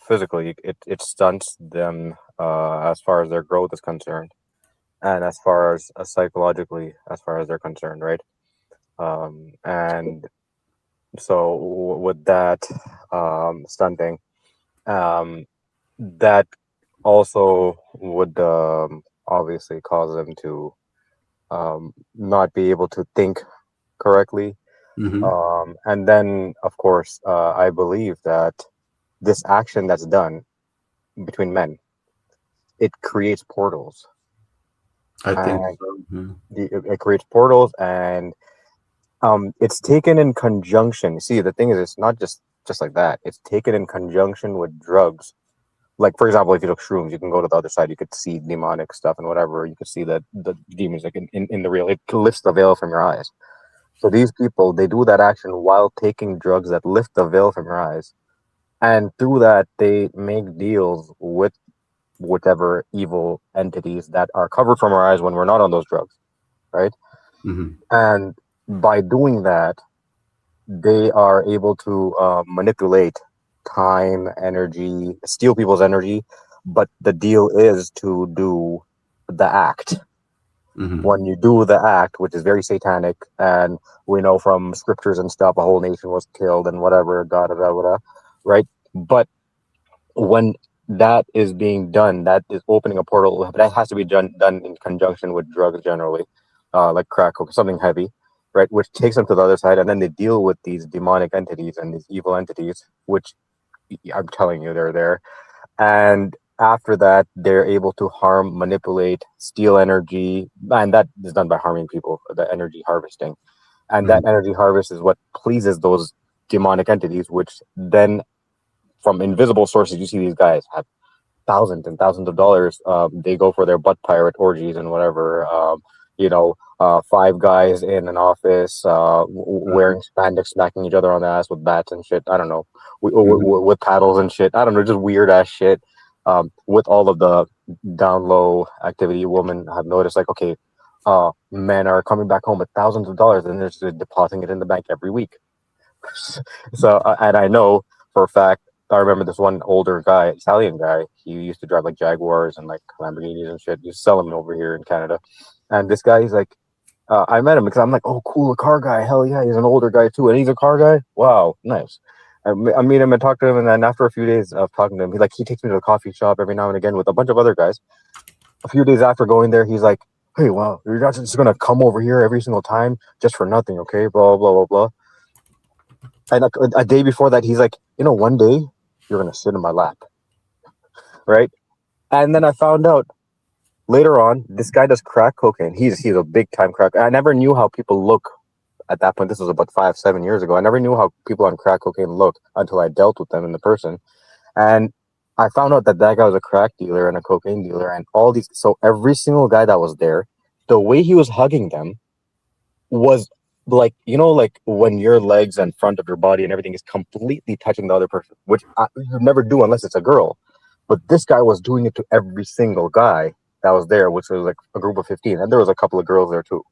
physically, it stunts them as far as their growth is concerned, and as far as psychologically, as far as they're concerned, right? And so with that stunting, um, that also would obviously cause them to not be able to think correctly. Mhm. And then, of course, I believe that this action that's done between men, it creates portals, I think and so. Yeah. it creates portals, and it's taken in conjunction. See, the thing is, it's not just like that. It's taken in conjunction with drugs. Like, for example, if you took shrooms, you can go to the other side. You could see demonic stuff and whatever. You could see the demons, like in the real. It lifts the veil from your eyes. So these people, they do that action while taking drugs that lift the veil from your eyes, and through that, they make deals with whatever evil entities that are covered from our eyes when we're not on those drugs, right? Mhm. And by doing that, they are able to manipulate time, energy, steal people's energy. But the deal is to do the act. Mhm. When you do the act, which is very satanic, and we know from scriptures and stuff, a whole nation was killed and whatever, da da da da, right? But when that is being done, that is opening a portal. That has to be done in conjunction with drugs generally, like crack or something heavy, right? Which takes them to the other side, and then they deal with these demonic entities and these evil entities, which I'm telling you, they're there. And after that, they're able to harm, manipulate, steal energy, and that is done by harming people. The energy harvesting, and that Mhm. energy harvest is what pleases those demonic entities, which then from invisible sources, you see these guys have thousands and thousands of dollars. They go for their butt pirate orgies and whatever. Five guys in an office wearing spandex, smacking each other on the ass with bats and shit. I don't know, Mhm. with paddles and shit. I don't know, just weird ass shit. With all of the down low activity, women have noticed, like, okay, men are coming back home with thousands of dollars and they're just depositing it in the bank every week. So, and I know for a fact, I remember this one older guy, Italian guy. He used to drive like Jaguars and like Lamborghinis and shit. He used to sell them over here in Canada. And this guy, he's like, I met him because I'm like, oh, cool, a car guy. Hell yeah, he's an older guy too, and he's a car guy. Wow, nice. I meet him and talk to him, and then after a few days of talking to him, he takes me to the coffee shop every now and again with a bunch of other guys. A few days after going there, he's like, hey, wow, you're not just gonna come over here every single time just for nothing, okay? Blah blah blah blah. And a day before that, he's like, one day you're gonna sit in my lap, right? And then I found out later on, this guy does crack cocaine. He's a big time crack. I never knew how people look at that point. This was about 5-7 years ago. I never knew how people on crack cocaine look until I dealt with them in the person. And I found out that guy was a crack dealer and a cocaine dealer and all these. So every single guy that was there, the way he was hugging them was like, like when your legs and front of your body and everything is completely touching the other person, which you never do unless it's a girl. But this guy was doing it to every single guy that was there, which was like a group of 15. And there was a couple of girls there too.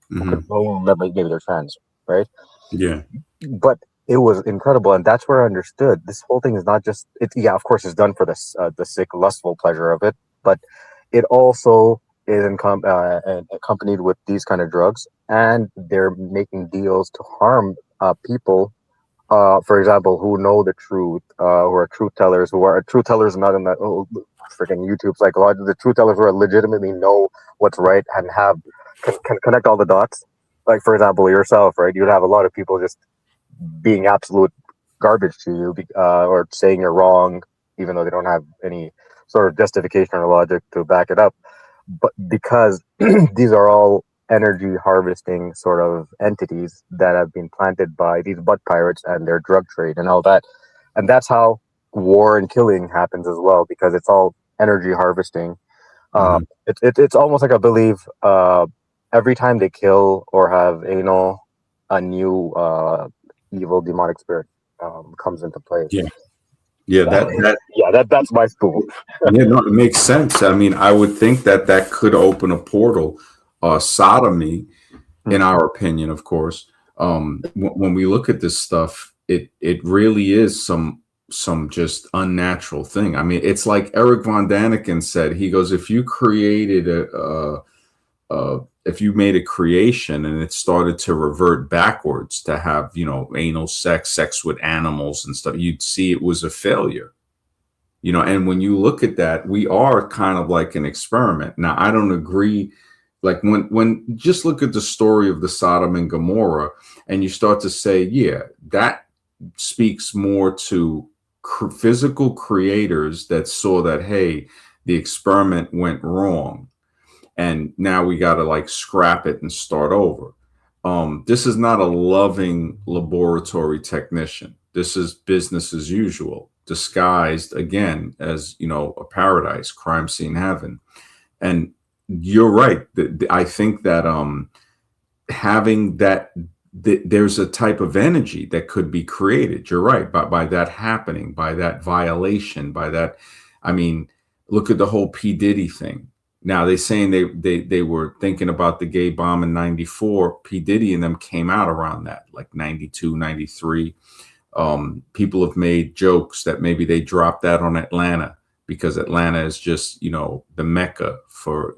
Maybe they're trans, right? Yeah. But it was incredible. And that's where I understood this whole thing is not just, yeah, of course it's done for the sick, lustful pleasure of it, but it also is accompanied with these kind of drugs, and they're making deals to harm people, for example, who know the truth, who are truth tellers, not in that freaking YouTube psychology, the truth tellers who are legitimately know what's right and can connect all the dots. Like, for example, yourself, right? You'd have a lot of people just being absolute garbage to you, or saying you're wrong, even though they don't have any sort of justification or logic to back it up. But because these are all energy harvesting sort of entities that have been planted by these butt pirates and their drug trade and all that. And that's how war and killing happens as well, because it's all energy harvesting. It's almost like, I believe, every time they kill or have anal, a new evil demonic spirit comes into play. Yeah, that's my spoon. Yeah, no, it makes sense. I mean, I would think that could open a portal. Sodomy, in our opinion, of course, when we look at this stuff, it really is some just unnatural thing. I mean, it's like Eric von Daniken said. He goes, if you created if you made a creation and it started to revert backwards to have, anal sex with animals and stuff, you'd see it was a failure. And when you look at that, we are kind of like an experiment. Now, I don't agree. Like when just look at the story of the Sodom and Gomorrah, and you start to say, yeah, that speaks more to physical creators that saw that, hey, the experiment went wrong, and now we got to like scrap it and start over. This is not a loving laboratory technician. This is business as usual, disguised again as, a paradise, crime scene heaven. And you're right. I think that having that, there's a type of energy that could be created. You're right. By that happening, by that violation, by that, I mean, look at the whole P. Diddy thing. Now they're saying they were thinking about the gay bomb in 94. P. Diddy and them came out around that, like 92, 93. People have made jokes that maybe they dropped that on Atlanta because Atlanta is just, the Mecca for,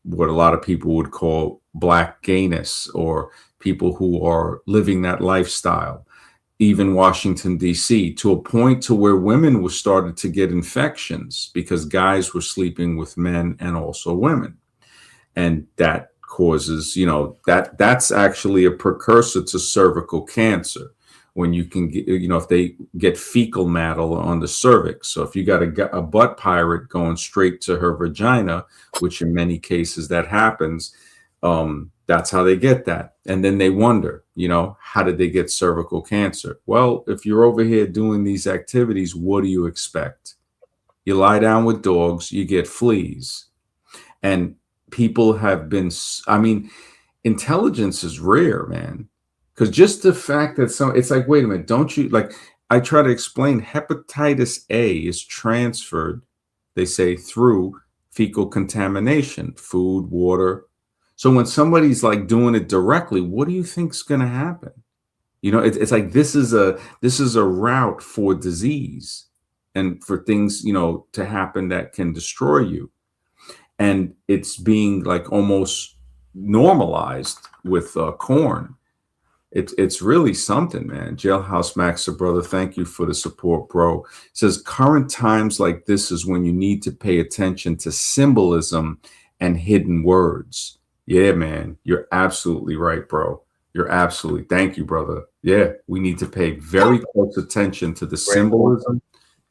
what a lot of people would call black gayness, or people who are living that lifestyle. Even Washington, D.C., to a point to where women were started to get infections because guys were sleeping with men and also women. And that causes, that's actually a precursor to cervical cancer. When you can get, if they get fecal matter on the cervix. So if you got a butt pirate going straight to her vagina, which in many cases that happens, that's how they get that. And then they wonder, how did they get cervical cancer? Well, if you're over here doing these activities, what do you expect? You lie down with dogs, you get fleas. And people have been, intelligence is rare, man. Because just the fact that it's like, wait a minute, don't you, like, I try to explain hepatitis A is transferred, they say, through fecal contamination, food, water. So when somebody's like doing it directly, what do you think's going to happen? You know, it's like this is a route for disease and for things, you know, to happen that can destroy you. And it's being like almost normalized with corn. It's really something, man. Jailhouse Maxer, brother, thank you for the support, bro. It says current times like this is when you need to pay attention to symbolism and hidden words. Yeah, man, you're absolutely right, bro. You're absolutely. Thank you, brother. Yeah, we need to pay very close attention to the Great point. symbolism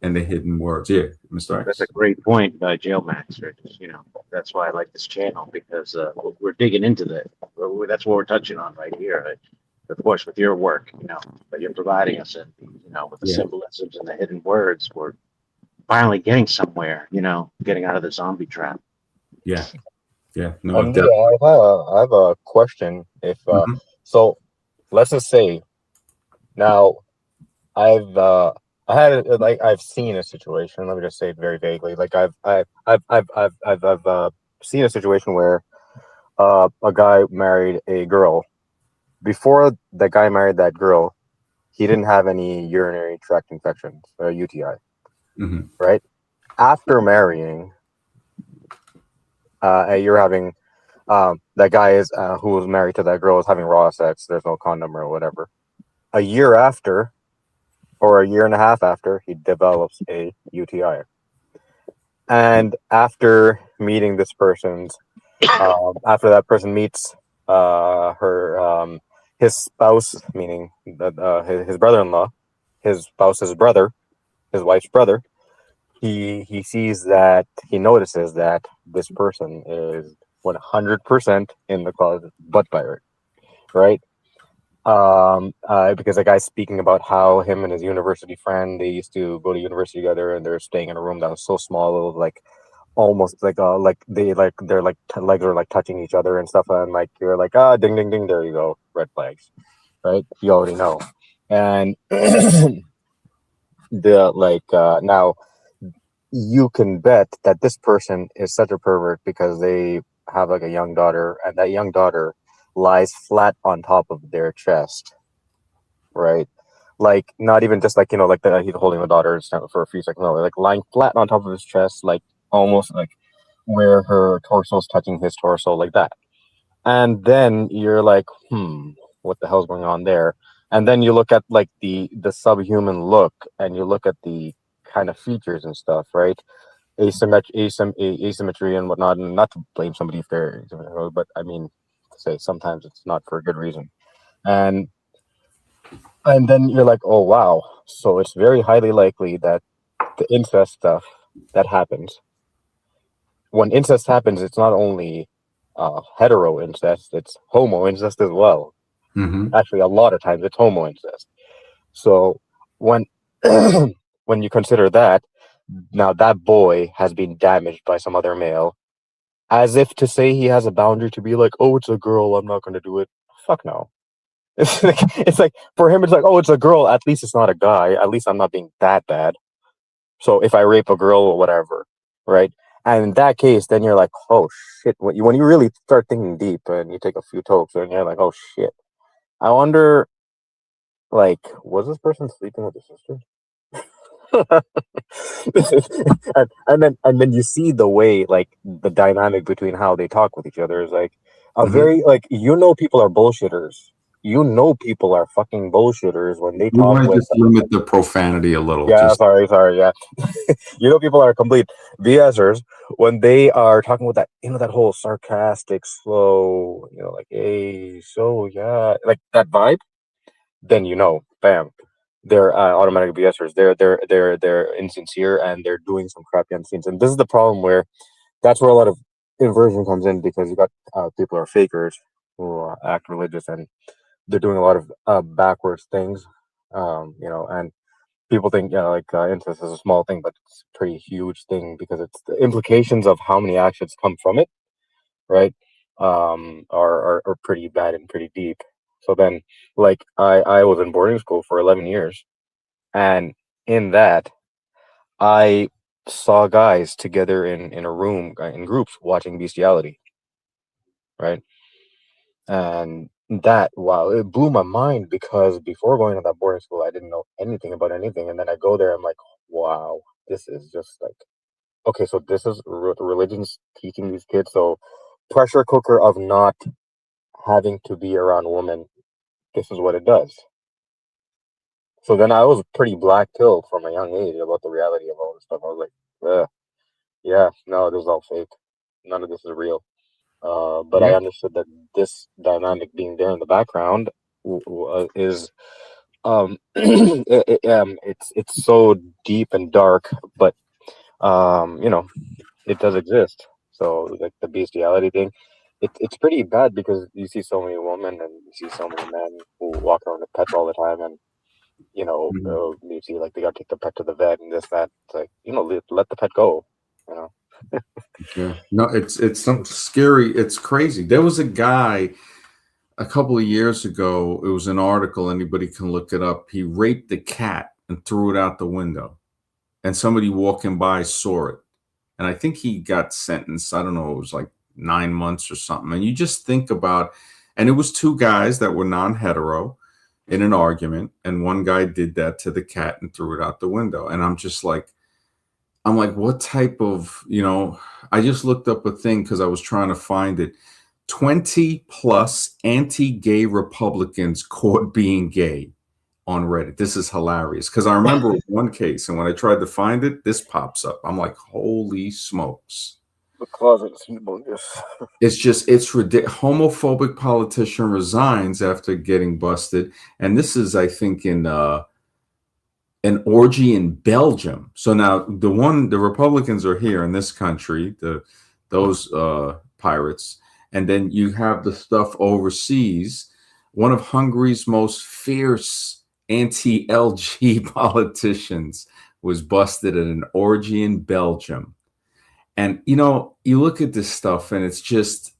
and the hidden words. Yeah, Mr. That's X. a great point, Jail Master. You know, that's why I like this channel because we're digging into that. That's what we're touching on right here. Of course, with your work, you know, that you're providing us, and you know, with the Yeah, symbolisms and the hidden words, we're finally getting somewhere. You know, getting out of the zombie trap. yeah, yeah. No, And definitely. I have a question. If Mhm. so, let's just say now I've I had like I've seen a situation. Let me just say it very vaguely. Like I've seen a situation where a guy married a girl. Before the guy married that girl, he didn't have any urinary tract infections, or UTI, Mhm. right? After marrying, you're having that guy is who was married to that girl is having raw sex. There's no condom or whatever. A year after, or a year and a half after, he develops a UTI. And after meeting this person's, after that person meets her, his spouse, meaning his brother-in-law, his spouse's brother, his wife's brother, he sees that he notices that this person is 100% in the closet butt pirate, right? Because the guy's speaking about how him and his university friend, they used to go to university together, and they're staying in a room that was so small, it was like almost like they like their like legs are like touching each other and stuff, and like you're like, ah, ding ding ding, there you go, red flags, right? You already know. And the now you can bet that this person is such a pervert because they have like a young daughter, and that young daughter lies flat on top of their chest, right? Like not even just like, you know, like he's holding the daughter for a few seconds, no, like lying flat on top of his chest, like almost like where her torso is touching his torso, like that. And then you're like, what the hell's going on there? And then you look at like the subhuman look, and you look at the kind of features and stuff, right? Asymmetry and whatnot, and not to blame somebody if they're, but I mean, to say sometimes it's not for a good reason. And then you're like, oh wow, so it's very highly likely that the incest stuff that happens, when incest happens, it's not only hetero incest, it's homo incest as well. Mhm. Actually, a lot of times it's homo incest. So when when you consider that, now that boy has been damaged by some other male, as if to say he has a boundary to be like, oh, it's a girl, I'm not going to do it. Fuck no. It's like for him, it's like, oh, it's a girl. At least it's not a guy. At least I'm not being that bad. So if I rape a girl or whatever, right? And in that case, then you're like, oh shit. When you really start thinking deep and you take a few tokes, and you're like, oh shit. I wonder, like, was this person sleeping with his sister? and then you see the way, like, the dynamic between how they talk with each other is like a Mhm. very, like, people are bullshitters. People are fucking bullshitters when they We talk want to with. just limit the profanity a little. Yeah, Just sorry, yeah. People are complete BSers when they are talking with that whole sarcastic, slow, like, hey, so yeah, like that vibe. Then bam, they're automatic BSers. They're insincere, and they're doing some crappy on scenes. And this is the problem where that's where a lot of inversion comes in, because you got people who are fakers who act religious, and they're doing a lot of backwards things, and people think, incest is a small thing, but it's a pretty huge thing, because it's the implications of how many actions come from it, right? Are pretty bad and pretty deep. So then, like, I was in boarding school for 11 years, and in that, I saw guys together in a room in groups watching bestiality, right? And that, wow, it blew my mind because before going to that boarding school, I didn't know anything about anything, and then I go there, I'm like, wow, this is just like, okay, so this is religion's teaching these kids. So pressure cooker of not having to be around women, this is what it does. So then I was pretty black pilled from a young age about the reality of all this stuff. I was like, yeah, no, this is all fake. None of this is real. But I Yeah. understood that this dynamic being there in the background is it's so deep and dark, but you know, it does exist. So like the bestiality thing, it's pretty bad because you see so many women and you see so many men who walk around with pets all the time, and Mhm. you see like they got to take the pet to the vet and this that. It's like, let the pet go. You know. Yeah. No, it's some scary. It's crazy. There was a guy a couple of years ago. It was an article. Anybody can look it up. He raped the cat and threw it out the window, and somebody walking by saw it. And I think he got sentenced. I don't know. It was like 9 months or something. And you just think about, and it was two guys that were non-hetero in an argument, and one guy did that to the cat and threw it out the window. And I'm like, what type of, I just looked up a thing because I was trying to find it. 20 plus anti-gay Republicans caught being gay on Reddit. This is hilarious because I remember one case, and when I tried to find it, this pops up. I'm like, holy smokes. The closet is humongous. It's ridiculous. Homophobic politician resigns after getting busted. And this is, I think, in an orgy in Belgium. So now the Republicans are here in this country, those pirates, and then you have the stuff overseas. One of Hungary's most fierce anti-LG politicians was busted at an orgy in Belgium. And you look at this stuff and it's just,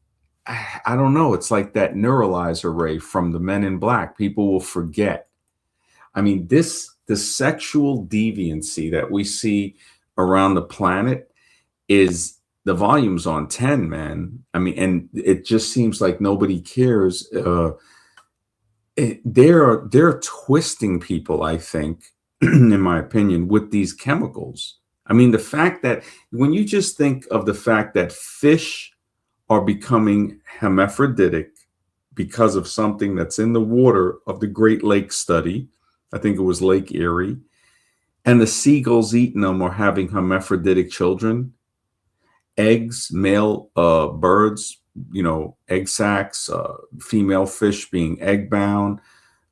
I don't know, it's like that neuralizer ray from the Men in Black. People will forget. I mean, the sexual deviancy that we see around the planet is the volume's on 10, man. I mean, and it just seems like nobody cares. They're twisting people, I think, in my opinion, with these chemicals. I mean, the fact that when you just think of the fact that fish are becoming hermaphroditic because of something that's in the water of the Great Lakes study, I think it was Lake Erie, and the seagulls eating them or having hermaphroditic children, eggs, male birds, egg sacs, female fish being egg bound.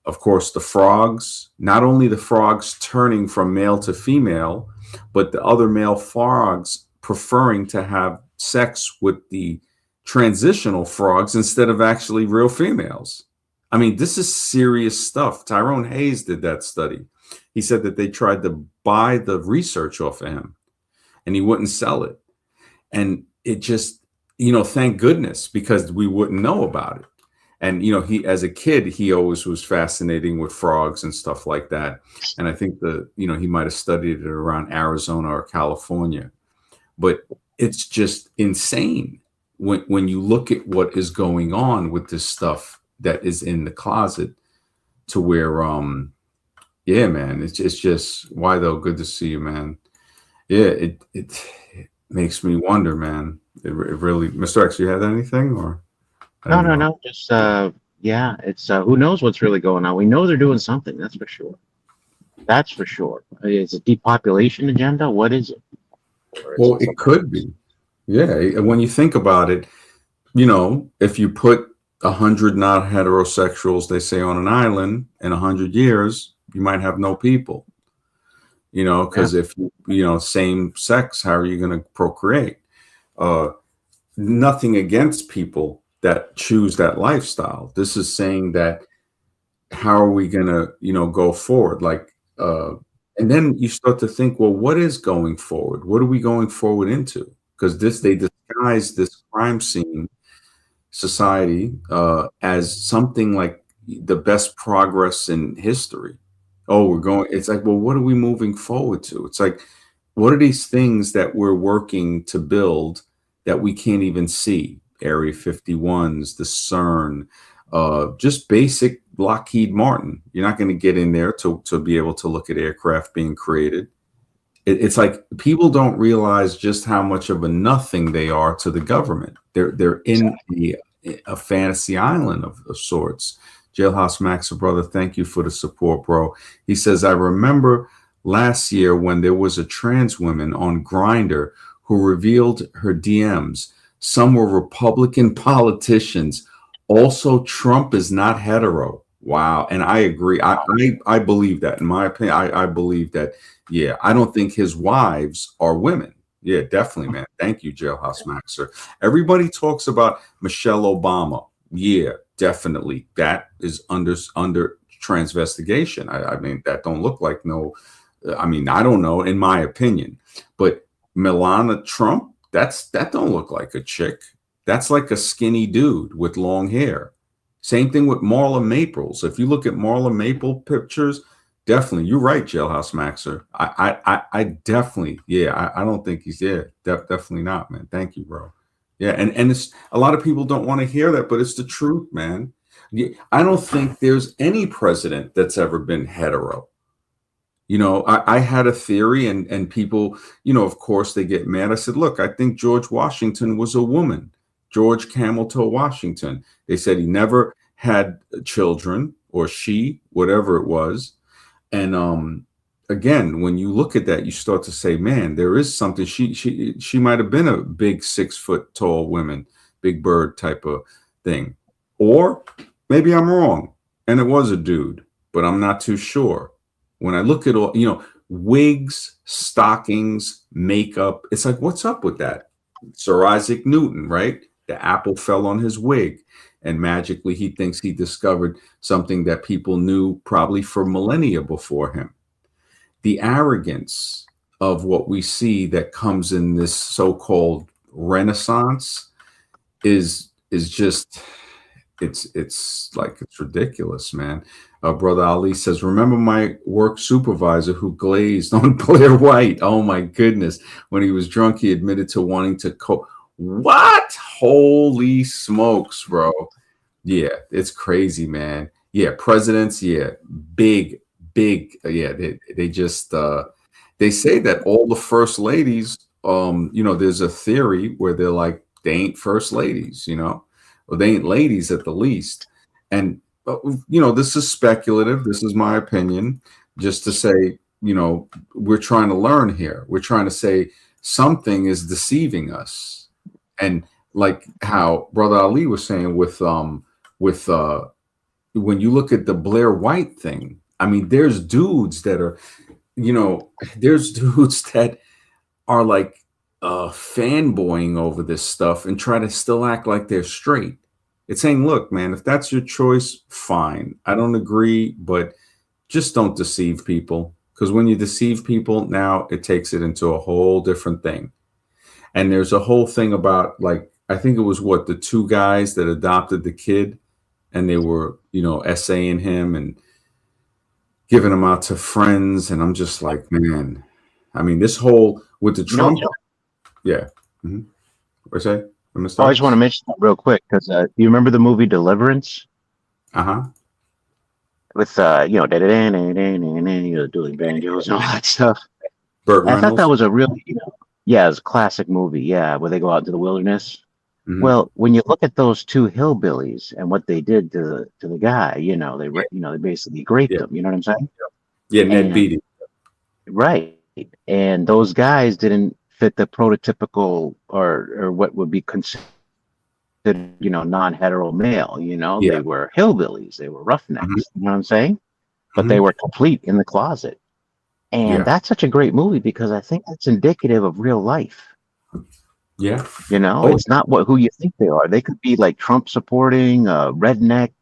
Of course, the frogs, not only the frogs turning from male to female, but the other male frogs preferring to have sex with the transitional frogs instead of actually real females. I mean, this is serious stuff. Tyrone Hayes did that study. He said that they tried to buy the research off of him and he wouldn't sell it. And it just, thank goodness, because we wouldn't know about it. And, he, as a kid, he always was fascinating with frogs and stuff like that. And I think he might have studied it around Arizona or California, but it's just insane when you look at what is going on with this stuff that is in the closet to where, yeah, man, it's just, why though? Good to see you, man. Yeah, it makes me wonder, man. It really, Mr. X, you had anything or? I No, didn't no, know. no. Just yeah, it's who knows what's really going on. We know they're doing something, that's for sure. That's for sure. Is it depopulation agenda? What is it? Or is Well, it it something could else? be. Yeah, when you think about it, if you put 100 not heterosexuals, they say, on an island in 100 years, you might have no people. Yeah. Because if same sex, how are you going to procreate? Uh, Nothing against people that choose that lifestyle. This is saying that how are we going to go forward? Like, and then you start to think, well, what is going forward? What are we going forward into? Because they disguise this crime scene society as something like the best progress in history. Oh, we're going. It's like, well, what are we moving forward to? It's like, what are these things that we're working to build that we can't even see? Area 51s, the CERN, just basic Lockheed Martin. You're not going to get in there to be able to look at aircraft being created. It's like people don't realize just how much of a nothing they are to the government. They're in a fantasy island of sorts. Jailhouse Max, brother, thank you for the support, bro. He says, I remember last year when there was a trans woman on Grindr who revealed her DMs. Some were Republican politicians. Also, Trump is not hetero. Wow. And I agree. I believe that. In my opinion, I believe that. Yeah, I don't think his wives are women. Yeah, definitely, man. Thank you, Jailhouse Maxer. Everybody talks about Michelle Obama. Yeah, definitely. That is under transvestigation. I mean, that don't look like no. I mean, I don't know, in my opinion. But Melania Trump, that don't look like a chick. That's like a skinny dude with long hair. Same thing with Marla Maples. If you look at Marla Maple pictures, definitely, you're right, Jailhouse Maxer. I definitely, yeah, I don't think he's definitely not, man. Thank you, bro. Yeah, and it's a lot of people don't want to hear that, but it's the truth, man. I don't think there's any president that's ever been hetero. You know, I had a theory, and people, you know, of course, they get mad. I said, look, I think George Washington was a woman. George Camel Toe Washington. They said he never had children, or she, whatever it was. And again, when you look at that, you start to say, man, there is something. She might have been a big 6 foot tall woman, big bird type of thing. Or maybe I'm wrong and it was a dude, but I'm not too sure. When I look at all, you know, wigs, stockings, makeup, it's like, what's up with that? Sir Isaac Newton, right? The apple fell on his wig, and magically he thinks he discovered something that people knew probably for millennia before him. The arrogance of what we see that comes in this so-called Renaissance is just, it's like, it's ridiculous, man. Brother Ali says, remember my work supervisor who glazed on Blair White? Oh my goodness. When he was drunk, he admitted to wanting to what? Holy smokes, bro. Yeah, it's crazy, man. Yeah, presidents, yeah, big, yeah, they just they say that all the first ladies, you know, there's a theory where they're like, they ain't first ladies, you know, or they ain't ladies at the least. And you know, this is speculative. This is my opinion, just to say, you know, we're trying to learn here. We're trying to say something is deceiving us. And like how Brother Ali was saying with when you look at the Blair White thing, I mean, there's dudes that are, you know, there's dudes that are like fanboying over this stuff and try to still act like they're straight. It's saying, look, man, if that's your choice, fine. I don't agree, but just don't deceive people. Because when you deceive people, now it takes it into a whole different thing. And there's a whole thing about, like, I think it was the 2 guys that adopted the kid, and they were, you know, essaying him and giving him out to friends. And I'm just like, man, I mean, this whole with the Trump. Yeah. Mm-hmm. What's that? I just want to mention that real quick because you remember the movie Deliverance? With you know, doing banjos and all that stuff. Burt Reynolds. I thought that was a really, you know, yeah, it's a classic movie. Yeah, where they go out into the wilderness. Mm-hmm. Well, when you look at those 2 hillbillies and what they did to the guy, you know, they basically raped him. You know what I'm saying? Yeah, Ned Beatty. Right, and those guys didn't fit the prototypical or what would be considered, you know, non-hetero male. You know, they were hillbillies, they were roughnecks. Mm-hmm. You know what I'm saying? But they were complete in the closet, and that's such a great movie because I think that's indicative of real life. Yeah, you know, it's not who you think they are. They could be like Trump supporting, redneck,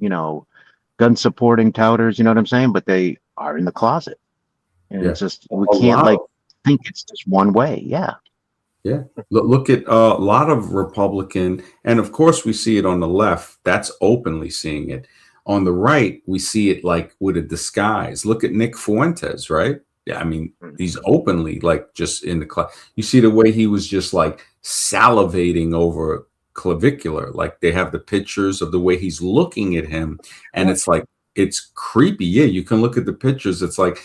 you know, gun supporting touters. You know what I'm saying? But they are in the closet, and it's just we can't think it's just one way. Yeah. Look at a lot of Republican, and of course we see it on the left. That's openly seeing it. On the right, we see it like with a disguise. Look at Nick Fuentes, right? Yeah, I mean, he's openly like just in the class. You see the way he was just like salivating over clavicular. Like they have the pictures of the way he's looking at him, and it's like it's creepy. Yeah, you can look at the pictures. It's like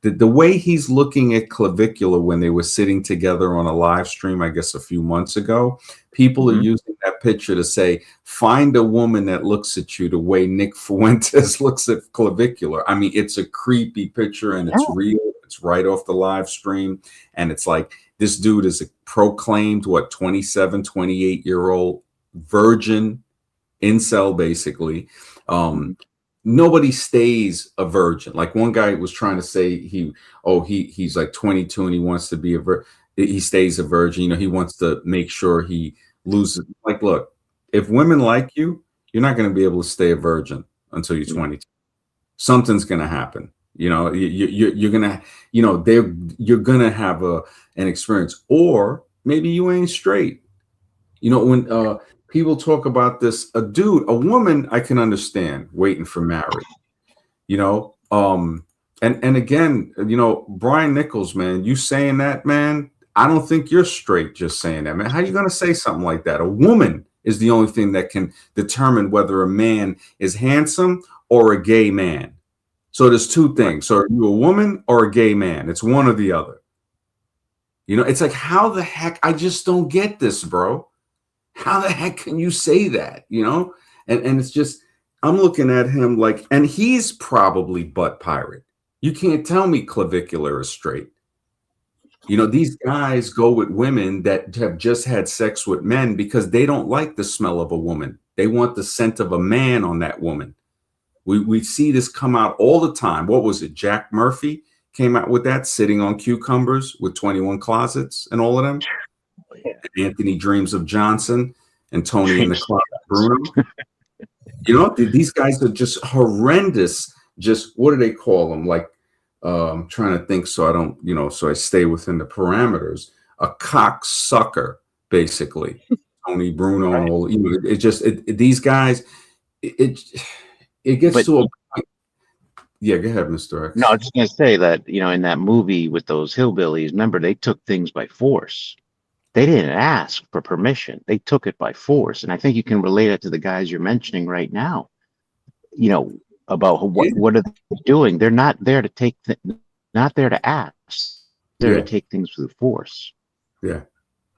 the way he's looking at clavicular when they were sitting together on a live stream, I guess a few months ago. People are using that picture to say, find a woman that looks at you the way Nick Fuentes looks at clavicular. I mean, it's a creepy picture and it's real. It's right off the live stream. And it's like, this dude is a proclaimed, 27, 28-year-old virgin incel, basically. Nobody stays a virgin. Like one guy was trying to say he's like 22 and he wants to be a virgin. He stays a virgin. You know, he wants to make sure he loses. Like, look, if women like you, you're not going to be able to stay a virgin until you're 22. Something's going to happen. You know, you're going to, you know, you're going to have an experience, or maybe you ain't straight. You know, when people talk about this, a woman, I can understand waiting for marriage, you know. And again, you know, Brian Nichols, man, you saying that, man, I don't think you're straight just saying that, man. How are you going to say something like that? A woman is the only thing that can determine whether a man is handsome or a gay man. So there's two things. So are you a woman or a gay man? It's one or the other. You know, it's like, how the heck? I just don't get this, bro. How the heck can you say that? You know, and it's just, I'm looking at him like, and he's probably butt pirate. You can't tell me clavicular is straight. You know, these guys go with women that have just had sex with men because they don't like the smell of a woman. They want the scent of a man on that woman. We see this come out all the time. What was it? Jack Murphy came out with that, sitting on cucumbers with 21 closets and all of them. Anthony Dreams of Johnson and Tony in the Closet Bruno. You know, these guys are just horrendous. Just, what do they call them? Like, I'm trying to think so I don't, you know, so I stay within the parameters. A cocksucker, basically. Tony Bruno and all, you know, these guys, it gets to a point. Yeah, go ahead, Mr. X. No, I was just going to say that, you know, in that movie with those hillbillies, remember, they took things by force. They didn't ask for permission. They took it by force. And I think you can relate it to the guys you're mentioning right now, you know, about what are they doing? They're not there to take, not there to ask. They're there to take things with force. Yeah.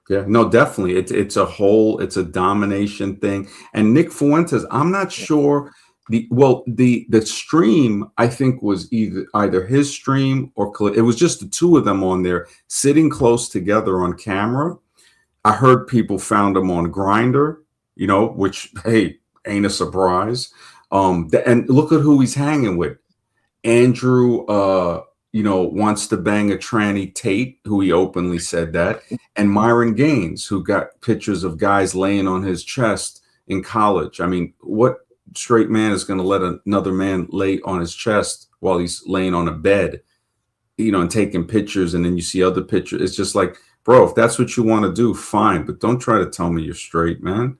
Yeah, no, definitely. It's a domination thing. And Nick Fuentes, I'm not sure the stream, I think, was either his stream or it was just the two of them on there sitting close together on camera. I heard people found him on Grindr, you know, which, hey, ain't a surprise. And look at who he's hanging with. Andrew, you know, wants to bang a tranny Tate, who he openly said that, and Myron Gaines, who got pictures of guys laying on his chest in college. I mean, what straight man is going to let another man lay on his chest while he's laying on a bed, you know, and taking pictures, and then you see other pictures? It's just like, bro, if that's what you want to do, fine, but don't try to tell me you're straight, man.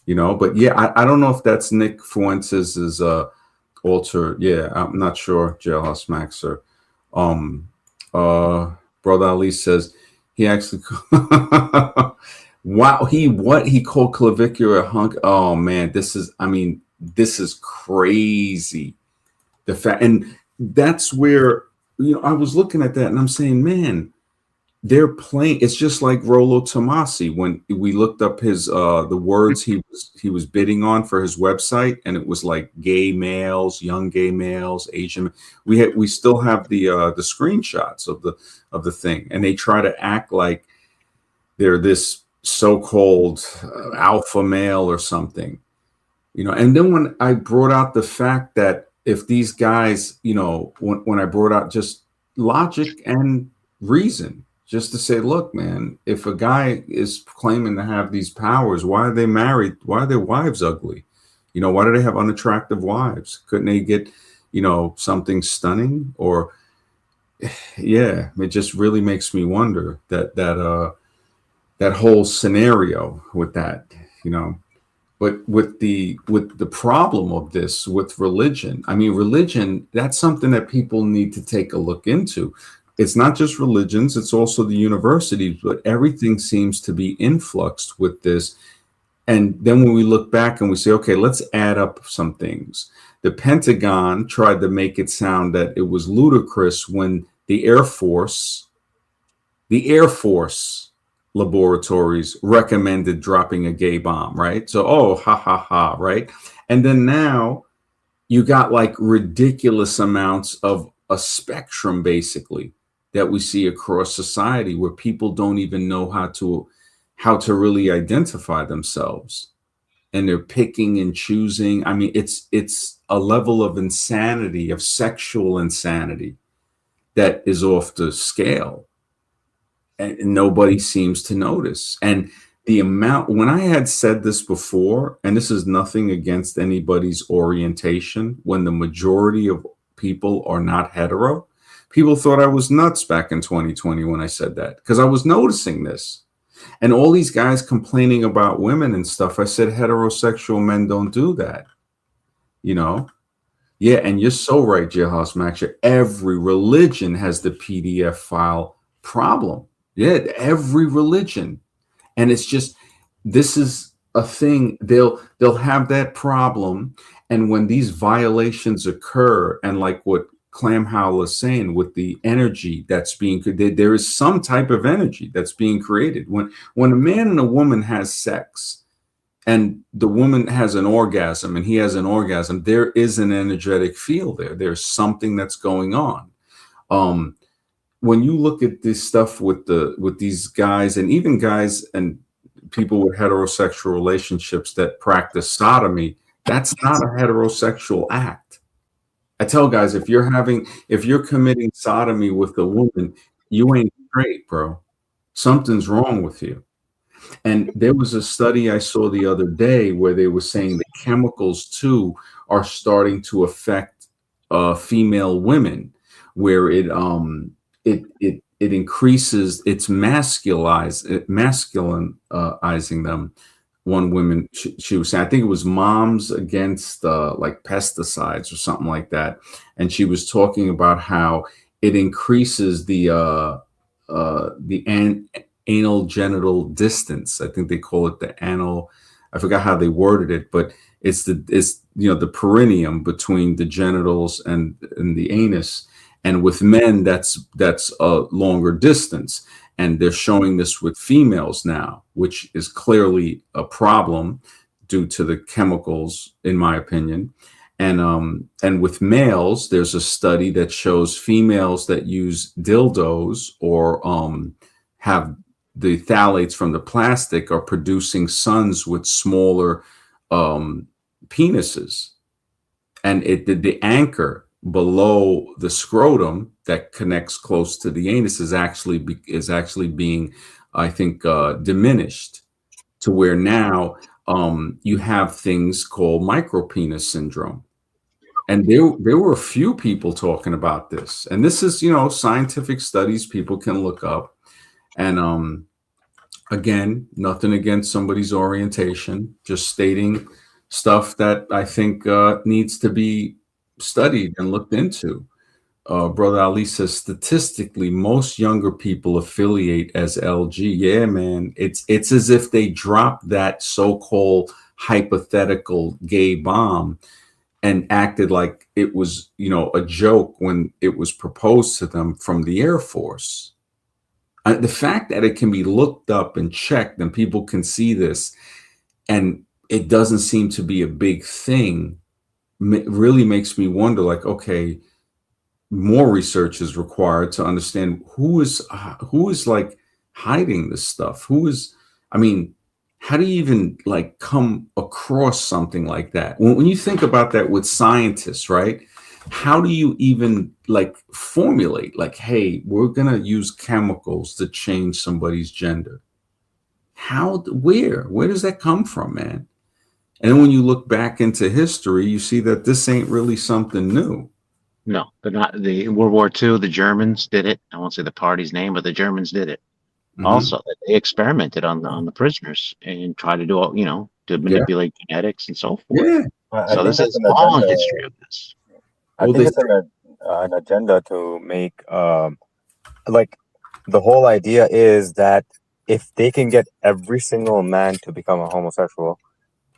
You know, but yeah, I don't know if that's Nick Fuentes' alter. Yeah, I'm not sure. Jailhouse Maxer. Brother Ali says he actually wow, he called clavicular a hunk. Oh man, this is crazy. The fact, and that's where, you know, I was looking at that and I'm saying, man, they're playing. It's just like Rollo Tomasi when we looked up his the words he was bidding on for his website, and it was like gay males, young gay males, Asian. We still have the screenshots of the thing, and they try to act like they're this so-called alpha male or something, you know. And then when I brought out the fact that if these guys, you know, when I brought out just logic and reason, just to say, look, man, if a guy is claiming to have these powers, why are they married? Why are their wives ugly? You know, why do they have unattractive wives? Couldn't they get, you know, something stunning? Or, yeah, it just really makes me wonder that whole scenario with that, you know. But with the problem of this with religion, I mean, religion, that's something that people need to take a look into. It's not just religions, it's also the universities, but everything seems to be influxed with this. And then when we look back and we say, okay, let's add up some things. The Pentagon tried to make it sound that it was ludicrous when the Air Force laboratories recommended dropping a gay bomb, right? So, oh, ha ha ha, right? And then now you got like ridiculous amounts of a spectrum basically that we see across society where people don't even know how to really identify themselves, and they're picking and choosing. I mean, it's a level of insanity, of sexual insanity, that is off the scale, and nobody seems to notice. And the amount, when I had said this before, and this is nothing against anybody's orientation, when the majority of people are not hetero, people thought I was nuts back in 2020 when I said that, because I was noticing this. And all these guys complaining about women and stuff, I said heterosexual men don't do that, you know? Yeah, and you're so right, Jailhouse Max. Every religion has the PDF file problem. Yeah, every religion. And it's just, this is a thing. They'll have that problem. And when these violations occur, and like what Clam Howell is saying, with the energy that's being created, there is some type of energy that's being created. When a man and a woman has sex, and the woman has an orgasm and he has an orgasm, there is an energetic field there. There's something that's going on. When you look at this stuff with these guys, and even guys and people with heterosexual relationships that practice sodomy, that's not a heterosexual act. I tell guys, if you're committing sodomy with a woman, you ain't straight, bro. Something's wrong with you. And there was a study I saw the other day where they were saying the chemicals too are starting to affect female women, where it increases, it's masculinizing them. One woman, she was saying, I think it was Moms Against like pesticides or something like that, and she was talking about how it increases the anal genital distance. I think they call it the anal. I forgot how they worded it, but it's the perineum between the genitals and the anus. And with men, that's a longer distance. And they're showing this with females now, which is clearly a problem due to the chemicals, in my opinion. And with males, there's a study that shows females that use dildos or have the phthalates from the plastic are producing sons with smaller penises. And the anchor below the scrotum that connects close to the anus is actually being, I think, diminished, to where now you have things called micropenis syndrome. And there were a few people talking about this. And this is, scientific studies people can look up. And again, nothing against somebody's orientation, just stating stuff that I think needs to be studied and looked into. Brother Ali says, statistically, most younger people affiliate as LG. Yeah, man, it's as if they dropped that so-called hypothetical gay bomb and acted like it was, a joke when it was proposed to them from the Air Force. The fact that it can be looked up and checked and people can see this, and it doesn't seem to be a big thing, really makes me wonder, like, okay, more research is required to understand who is like hiding this stuff. How do you even like come across something like that? When you think about that with scientists, right? How do you even like formulate, like, hey, we're going to use chemicals to change somebody's gender? Where does that come from, man? And then when you look back into history, you see that this ain't really something new. No, they're not. In World War II, the Germans did it. I won't say the party's name, but the Germans did it. also. They experimented on the prisoners and tried to do all, to Yeah. manipulate genetics and so forth. Yeah. I So think this it's is an a long agenda. history of this. I Well, think they it's an agenda to make like the whole idea is that if they can get every single man to become a homosexual,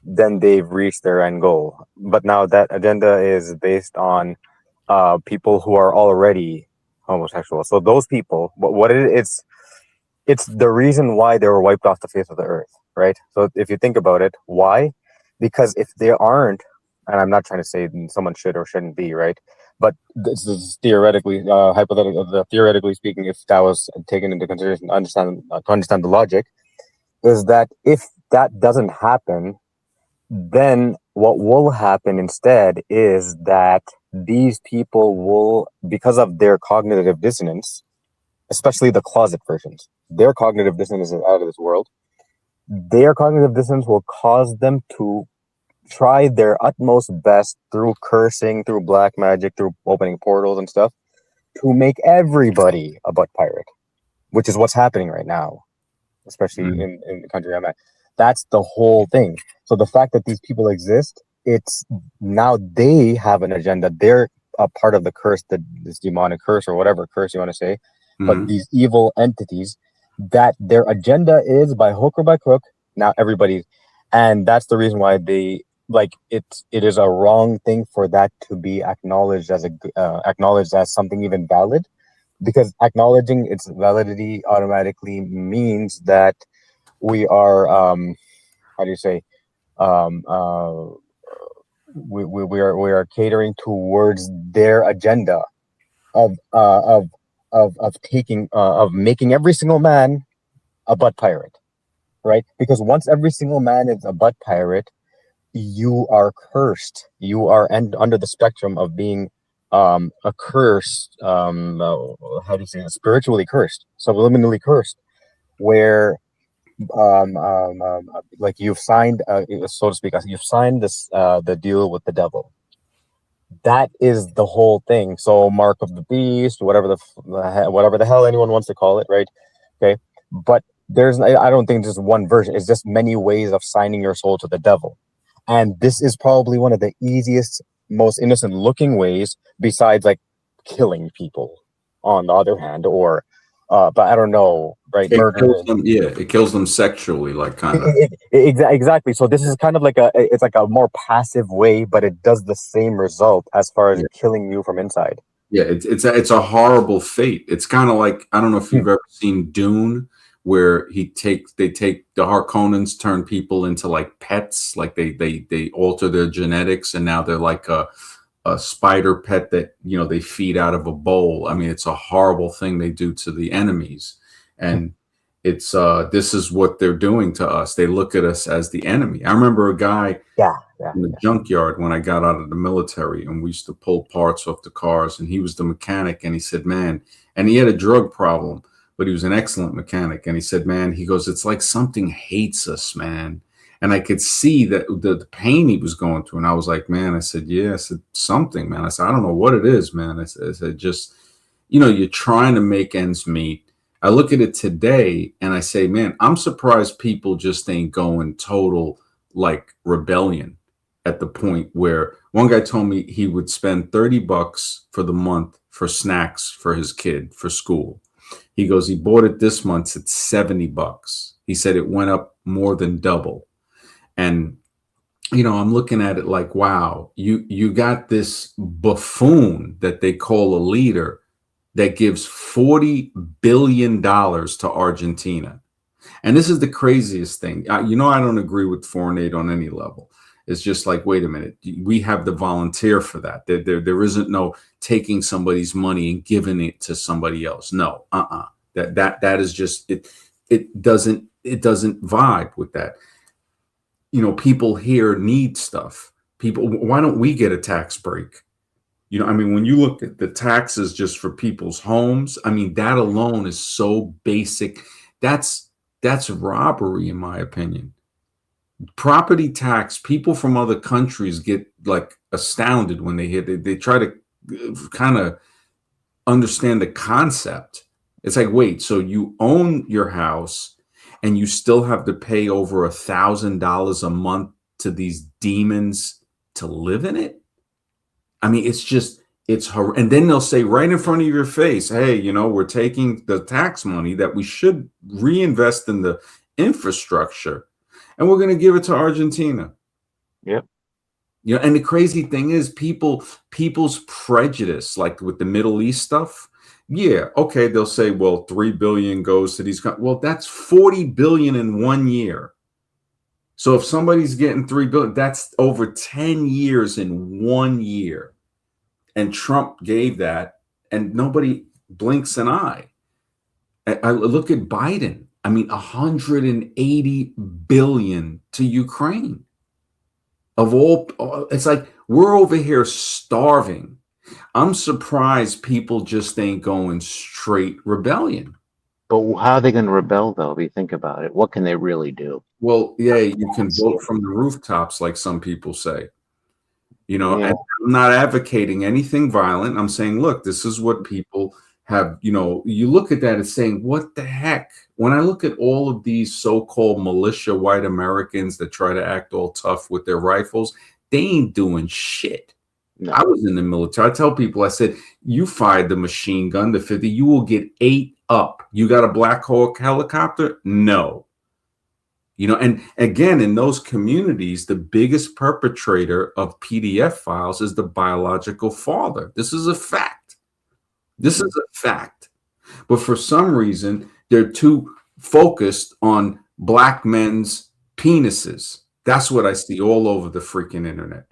then they've reached their end goal. But now that agenda is based on people who are already homosexual. So those people, it's the reason why they were wiped off the face of the earth, right? So if you think about it, why? Because if they aren't, and I'm not trying to say someone should or shouldn't be, right? But this is theoretically, theoretically speaking, if that was taken into consideration, to understand the logic, is that if that doesn't happen, then what will happen instead is that these people will, because of their cognitive dissonance, especially the closet versions, their cognitive dissonance is out of this world. Their cognitive dissonance will cause them to try their utmost best through cursing, through black magic, through opening portals and stuff, to make everybody a butt pirate, which is what's happening right now, especially in the country I'm at. That's the whole thing. So the fact that these people exist, it's now they have an agenda. They're a part of the curse, this demonic curse or whatever curse you want to say. But these evil entities, that their agenda is by hook or by crook. Now everybody, and that's the reason why they it is a wrong thing for that to be acknowledged as acknowledged as something even valid, because acknowledging its validity automatically means that we are how do you say um, uh, we are catering towards their agenda of taking of making every single man a butt pirate, right? Because once every single man is a butt pirate, you are cursed. You are under the spectrum of being a curse. How do you say it? Spiritually cursed, subliminally cursed, where like you've signed, so to speak, you've signed this the deal with the devil. That is the whole thing. So mark of the beast, whatever whatever the hell anyone wants to call it, right? Okay, but I don't think just one version. It's just many ways of signing your soul to the devil, and this is probably one of the easiest, most innocent looking ways, besides like killing people. On the other hand, or but I don't know, right? it Murder. kills them. Yeah, it kills them sexually, like kind of. Exactly. So this is kind of like it's like a more passive way, but it does the same result as far as Yeah, killing you from inside. yeah. It's a horrible fate. It's kind of like, I don't know if Hmm. you've ever seen Dune, where they take the Harkonnens, turn people into like pets, like they alter their genetics, and now they're like a spider pet that they feed out of a bowl. I mean, it's a horrible thing they do to the enemies, and it's this is what they're doing to us. They look at us as the enemy. I remember a guy Yeah, yeah, in the junkyard when I got out of the military, and we used to pull parts off the cars, and he was the mechanic, and he said, man, and he had a drug problem, but he was an excellent mechanic, and he said, man, he goes, it's like something hates us, man. And I could see that the pain he was going through. And I was like, man, I said, yeah, I said, something, man. I said, I don't know what it is, man. I said, just, you're trying to make ends meet. I look at it today and I say, man, I'm surprised people just ain't going total like rebellion at the point where one guy told me he would spend $30 for the month for snacks for his kid for school. He goes, he bought it this month at $70. He said it went up more than double. And I'm looking at it like, wow, you got this buffoon that they call a leader that gives $40 billion to Argentina. And this is the craziest thing. I don't agree with foreign aid on any level. It's just like, wait a minute, we have the volunteer for that. There isn't no taking somebody's money and giving it to somebody else. No, that is just it. It doesn't vibe with that. People here need stuff. People, why don't we get a tax break? I mean, when you look at the taxes just for people's homes, I mean, that alone is so basic. That's robbery, in my opinion. Property tax, people from other countries get like astounded when they hear they try to kind of understand the concept It's like, wait, so you own your house and you still have to pay over $1,000 a month to these demons to live in it? I mean, it's just, and then they'll say right in front of your face, hey, we're taking the tax money that we should reinvest in the infrastructure and we're going to give it to Argentina. Yep. And the crazy thing is people's prejudice, like with the Middle East stuff. Yeah, okay, they'll say, well, 3 billion goes to these. Well, that's 40 billion in 1 year. So if somebody's getting 3 billion, that's over 10 years in 1 year. And Trump gave that, and nobody blinks an eye. I look at Biden. I mean, 180 billion to Ukraine. Of all, it's like we're over here starving. I'm surprised people just ain't going straight rebellion. But how are they going to rebel, though? If you think about it, what can they really do? Well, yeah, you can vote from the rooftops, like some people say. Yeah. And I'm not advocating anything violent. I'm saying, look, this is what people have, you look at that and saying, what the heck? When I look at all of these so-called militia white Americans that try to act all tough with their rifles, they ain't doing shit. No. I was in the military. I tell people, I said, you fired the machine gun, the 50, you will get 8 up. You got a Black Hawk helicopter? No. And again, in those communities, the biggest perpetrator of PDF files is the biological father. This is a fact. This is a fact. But for some reason, they're too focused on Black men's penises. That's what I see all over the freaking internet.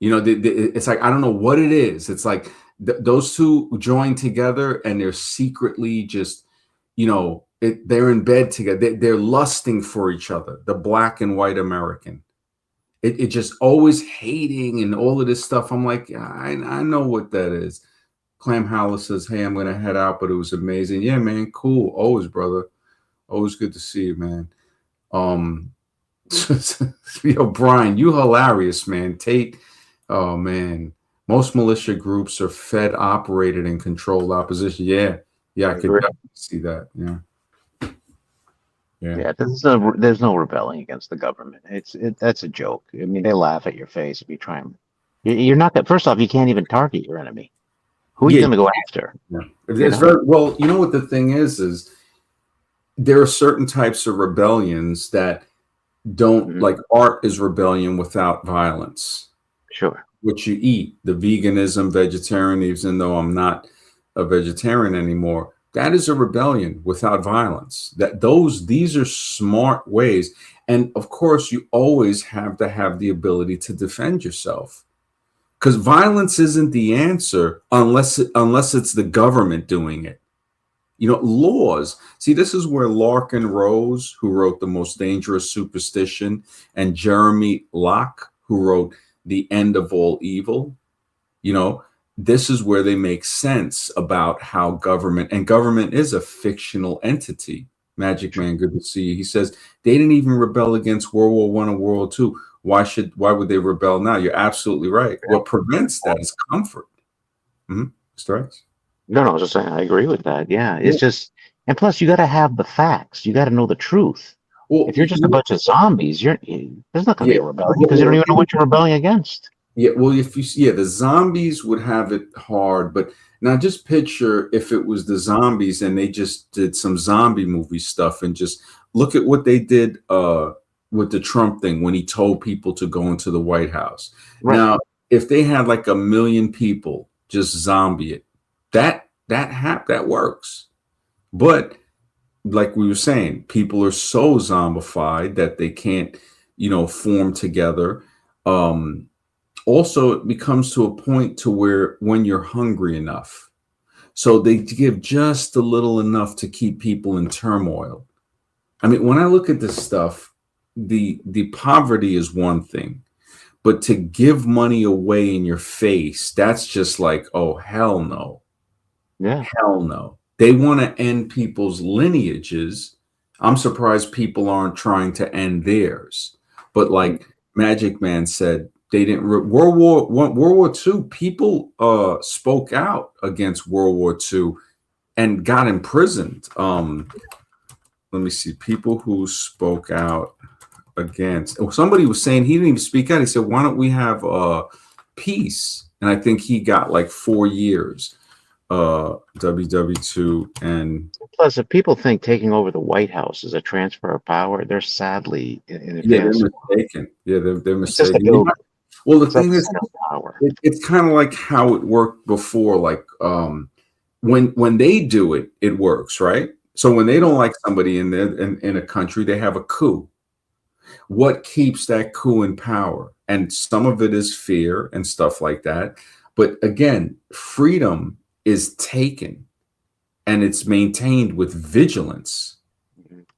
It's like, I don't know what it is. It's like those two join together and they're secretly just, they're in bed together. They're lusting for each other, the Black and white American. It just always hating and all of this stuff. I'm like, I know what that is. Clam Howler says, hey, I'm going to head out, but it was amazing. Yeah, man. Cool. Always, brother. Always good to see you, man. Brian, you hilarious, man. Tate, oh, man. Most militia groups are Fed operated and controlled opposition. Yeah. Yeah, I could definitely see that. Yeah. Yeah, there's no rebelling against the government. That's a joke. I mean, they laugh at your face if you try and you're not gonna. First off, you can't even target your enemy. Who are you going to go after? Yeah. It's very well. You know what the thing is there are certain types of rebellions that don't like art is rebellion without violence. Sure. What you eat, the veganism, vegetarian, even though I'm not a vegetarian anymore. That is a rebellion without violence. These are smart ways. And of course, you always have to have the ability to defend yourself. Because violence isn't the answer unless it's the government doing it. Laws. See, this is where Larkin Rose, who wrote The Most Dangerous Superstition, and Jeremy Locke, who wrote The End of All Evil, this is where they make sense about how government is a fictional entity. Magic Man, good to see you. He says they didn't even rebel against World War I and World War II. Why would they rebel now? You're absolutely right. What prevents that is comfort. Mr. X? No, I was just saying I agree with that. Yeah. It's just, and plus you got to have the facts. You got to know the truth. Well, if you're just a bunch of zombies, there's not going to be a rebellion because you don't even know what you're rebelling against. Yeah, well, the zombies would have it hard, but now just picture if it was the zombies and they just did some zombie movie stuff and just look at what they did with the Trump thing when he told people to go into the White House. Right. Now, if they had like 1 million people just zombie it, that works. But like we were saying, people are so zombified that they can't, form together. Also, it becomes to a point to where when you're hungry enough, so they give just a little enough to keep people in turmoil. I mean, when I look at this stuff, the poverty is one thing, but to give money away in your face, that's just like, oh, hell no. Yeah. Hell no. They want to end people's lineages. I'm surprised people aren't trying to end theirs. But like Magic Man said, they didn't. World War II, people spoke out against World War II and got imprisoned. Let me see, people who spoke out against. Oh, somebody was saying he didn't even speak out. He said, "Why don't we have peace?" And I think he got like 4 years. WW2 and Plus, if people think taking over the White House is a transfer of power, they're sadly in yeah, they're advance. mistaken. Yeah, they're It's just a mistaken. You know, building. well, the It's not thing the is, center of power. it's kind of like how it worked before. Like when they do it, it works, right? So when they don't like somebody in a country, they have a coup. What keeps that coup in power? And some of it is fear and stuff like that. But again, freedom is taken and it's maintained with vigilance.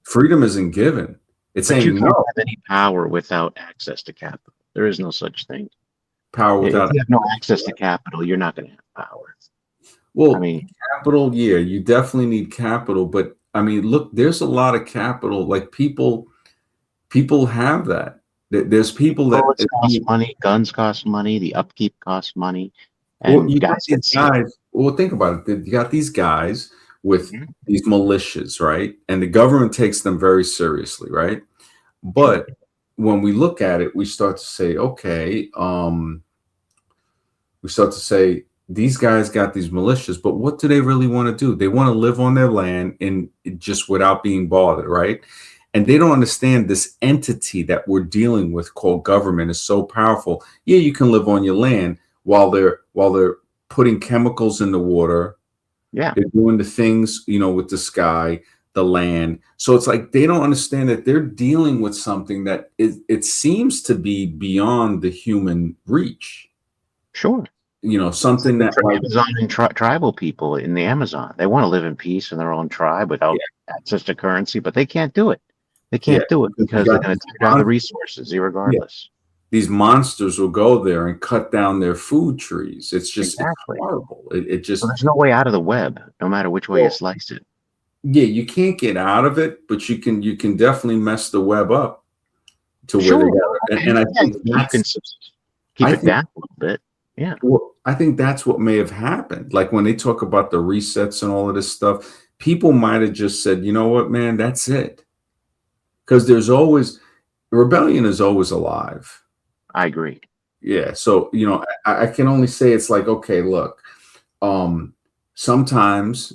Freedom isn't given. It's But you saying can't no. have any power without access to capital. There is no such thing. Power If without you have no access to capital, you're not going to have power. well, I mean, capital, yeah, you definitely need capital. But I mean, look, there's a lot of capital. Like people have that. There's people that bullets cost money, guns cost money, the upkeep costs money, well, and you got guys these get sick. guys. Well, think about it. You got these guys with Mhm. these militias, right? And the government takes them very seriously, right? But when we look at it, we start to say, okay, we start to say these guys got these militias, but what do they really want to do? They want to live on their land and just without being bothered, right? And they don't understand this entity that we're dealing with called government is so powerful. Yeah, you can live on your land while they're putting chemicals in the water. Yeah, They're doing the things, with the sky, the land. So it's like they don't understand that they're dealing with something that it seems to be beyond the human reach. sure. It's like Something that the like Amazon and tribal people in the Amazon. They want to live in peace in their own tribe without access to currency, but they can't do it. They yeah, can't do it because you because they're got going to tear down the resources, irregardless. these monsters will go there and cut down their food trees. It's Exactly. horrible. It So just there's no way out of the web, no matter which way you well, slice it. yeah, you can't get out of it, but you can definitely mess the web up to where they Sure. got it. And I Yeah, think you can keep I it think down a little bit. Yeah. well, I think that's what may have happened. Like when they talk about the resets and all of this stuff, people might have just said, you know what, man, that's it. Because there's always rebellion is always alive. I agree. Yeah. So, I can only say it's like, okay, look, sometimes,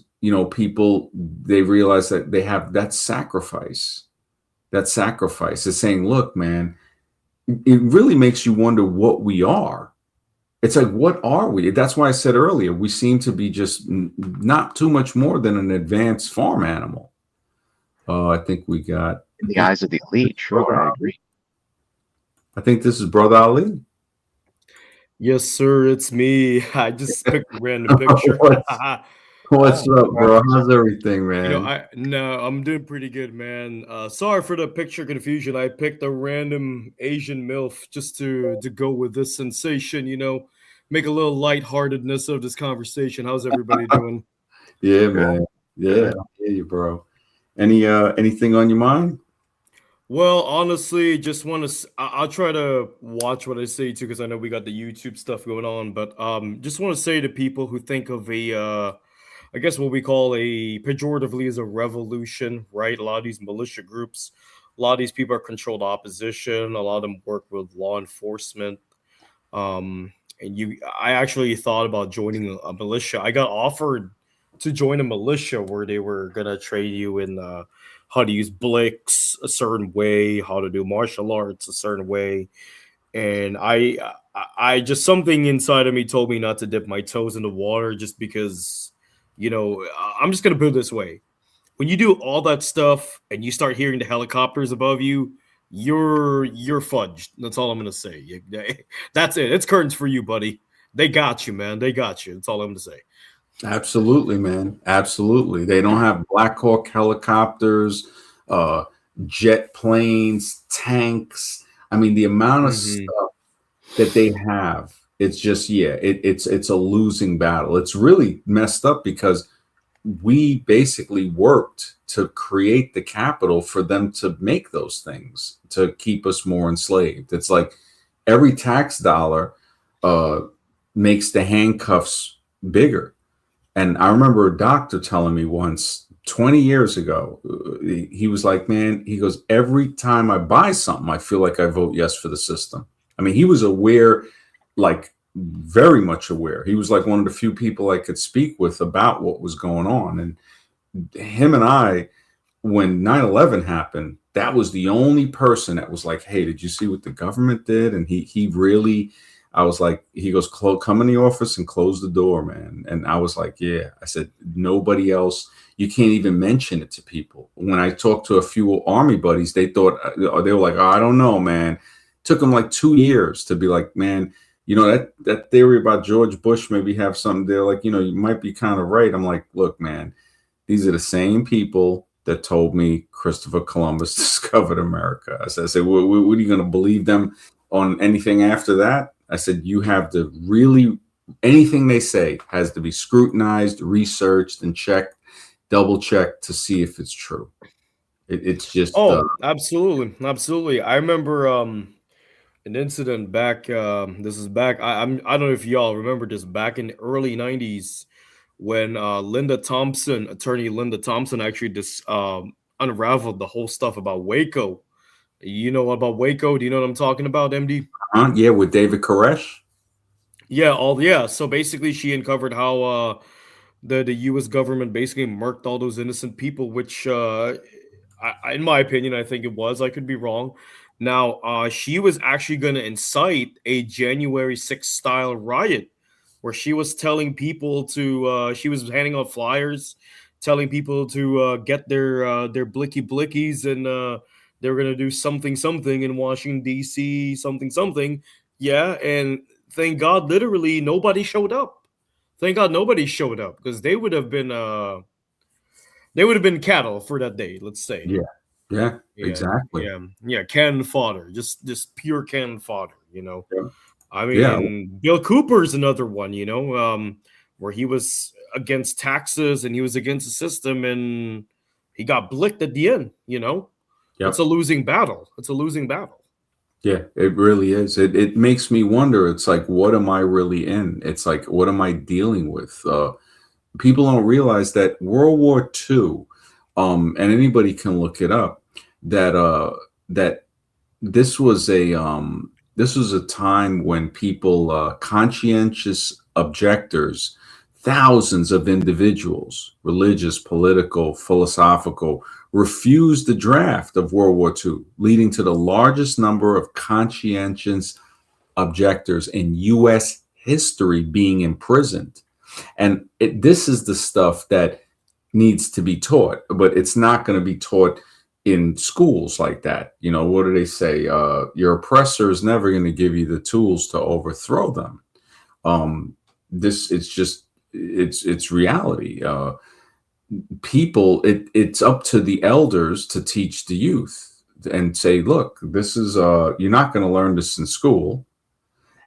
people they realize that they have that sacrifice. That sacrifice is saying, look, man, it really makes you wonder what we are. It's like, what are we? That's why I said earlier, we seem to be just not too much more than an advanced farm animal. I think we got. In the eyes of the elite, sure, I agree. I think this is Brother Ali. Yes, sir, it's me. I just picked a random picture. What's Oh, up, bro? How's everything, man? I'm doing pretty good, man. Sorry for the picture confusion. I picked a random Asian MILF just to go with this sensation, make a little lightheartedness of this conversation. How's everybody doing? Yeah, man. Yeah, I hear you, bro. Anything on your mind? Well, honestly, just want to. I'll try to watch what I say too, because I know we got the YouTube stuff going on. But just want to say to people who think of I guess what we call pejoratively as a revolution, right? A lot of these militia groups, a lot of these people are controlled opposition. A lot of them work with law enforcement. I actually thought about joining a militia. I got offered to join a militia where they were gonna train you in how to use blicks a certain way, how to do martial arts a certain way, and I just something inside of me told me not to dip my toes in the water just because, I'm just gonna put it this way: when you do all that stuff and you start hearing the helicopters above you, you're fudged. That's all I'm gonna say. That's it. It's curtains for you, buddy. They got you, man. They got you. That's all I'm gonna say. Absolutely, man. Absolutely. They don't have Black Hawk helicopters, uh, jet planes, tanks. I mean, the amount of stuff that they have, it's just, it's a losing battle. It's really messed up because we basically worked to create the capital for them to make those things to keep us more enslaved. It's like every tax dollar makes the handcuffs bigger. And I remember a doctor telling me once, 20 years ago, he was like, man, he goes, every time I buy something, I feel like I vote yes for the system. I mean, he was aware, like very much aware. He was like one of the few people I could speak with about what was going on. And him and I, when 9/11 happened, that was the only person that was like, hey, did you see what the government did? And he really, I was like, he goes, come in the office and close the door, man. And I was like, yeah. I said, nobody else, you can't even mention it to people. When I talked to a few Army buddies, they thought, they were like, oh, I don't know, man. Took them like 2 years to be like, man, you know, that theory about George Bush maybe have something there. Like, you know, you might be kind of right. I'm like, look, man, these are the same people that told me Christopher Columbus discovered America. I said, what are you going to believe them on anything after that? I said, you have to really, anything they say has to be scrutinized, researched, and checked, double checked to see if it's true. It's just. Absolutely. I remember an incident back. This is back. I don't know if y'all remember this, back in the early '90s when attorney Linda Thompson, actually unraveled the whole stuff about Waco. You know about Waco? Do you know what I'm talking about, MD? Yeah, with David Koresh. Yeah. So basically, she uncovered how the U.S. government basically murked all those innocent people, which, in my opinion, I think it was. I could be wrong. Now, she was actually going to incite a January 6th style riot, where she was telling people to, she was handing out flyers, telling people to get their blicky blickies, and they were going to do something in Washington D.C. something. Yeah, and thank God, literally nobody showed up. Thank God nobody showed up, because they would have been cattle for that day. Let's say. Yeah, exactly. Cannon fodder, just pure cannon fodder. Yeah. I mean, Bill Cooper's another one, where he was against taxes and he was against the system, and he got blicked at the end. It's a losing battle. Yeah, it really is. It makes me wonder. It's like, what am I really in? It's like, what am I dealing with? People don't realize that World War II, and anybody can look it up, that this was a time when people, conscientious objectors, thousands of individuals, religious, political, philosophical, refused the draft of World War II, leading to the largest number of conscientious objectors in U.S. history being imprisoned. And this is the stuff that needs to be taught, but it's not going to be taught in schools like that. What do they say? Your oppressor is never going to give you the tools to overthrow them. It's reality. People, it's up to the elders to teach the youth and say, look, this is you're not going to learn this in school.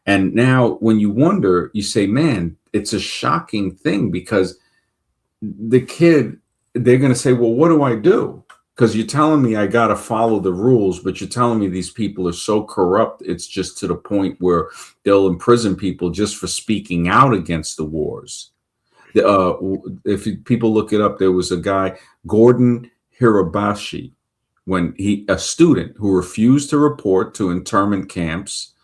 And now when you wonder, you say, man, it's a shocking thing, because the kid, they're going to say, well, what do I do? Because you're telling me I got to follow the rules, but you're telling me these people are so corrupt, it's just to the point where they'll imprison people just for speaking out against the wars. If people look it up, there was a guy, Gordon Hirabashi, a student who refused to report to internment camps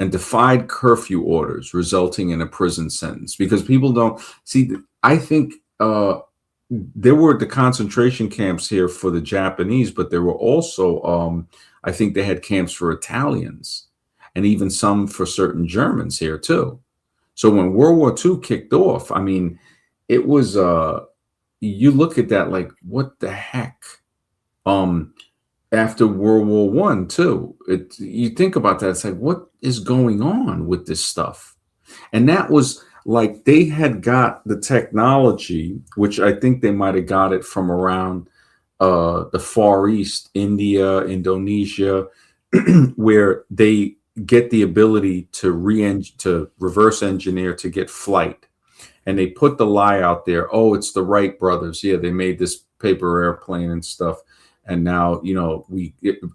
and defied curfew orders, resulting in a prison sentence. Because people don't see, I think there were the concentration camps here for the Japanese, but there were also, I think they had camps for Italians and even some for certain Germans here too. So when World War II kicked off, I mean, it was, you look at that like, what the heck? After World War I too, you think about that, it's like, what is going on with this stuff? And that was like, they had got the technology, which I think they might have got it from around the Far East, India, Indonesia, where they get the ability to reverse engineer to get flight. And they put the lie out there, oh, it's the Wright brothers. Yeah, they made this paper airplane and stuff. And now,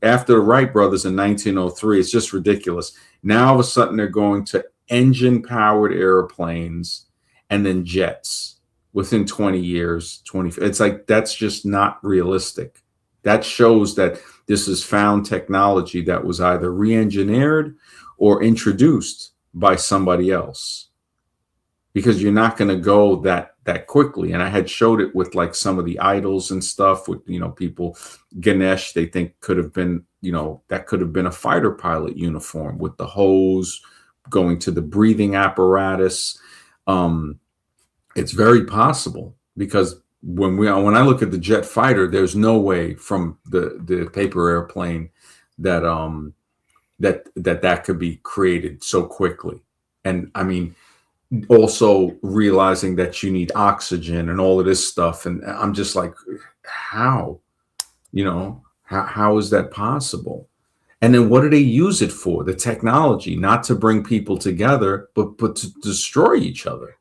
after the Wright brothers in 1903, it's just ridiculous. Now, all of a sudden, they're going to engine-powered airplanes and then jets. within 20 years, 20. It's like that's just not realistic. That shows that this is found technology that was either re-engineered or introduced by somebody else, because you're not going to go that quickly. And I had showed it with like some of the idols and stuff with, people, Ganesh, they think could have been, that could have been a fighter pilot uniform with the hose going to the breathing apparatus. It's very possible, because when I look at the jet fighter, there's no way from the paper airplane that that could be created so quickly. And I mean, also realizing that you need oxygen and all of this stuff, and I'm just like, how is that possible? And then what do they use it for? The technology, not to bring people together, but to destroy each other.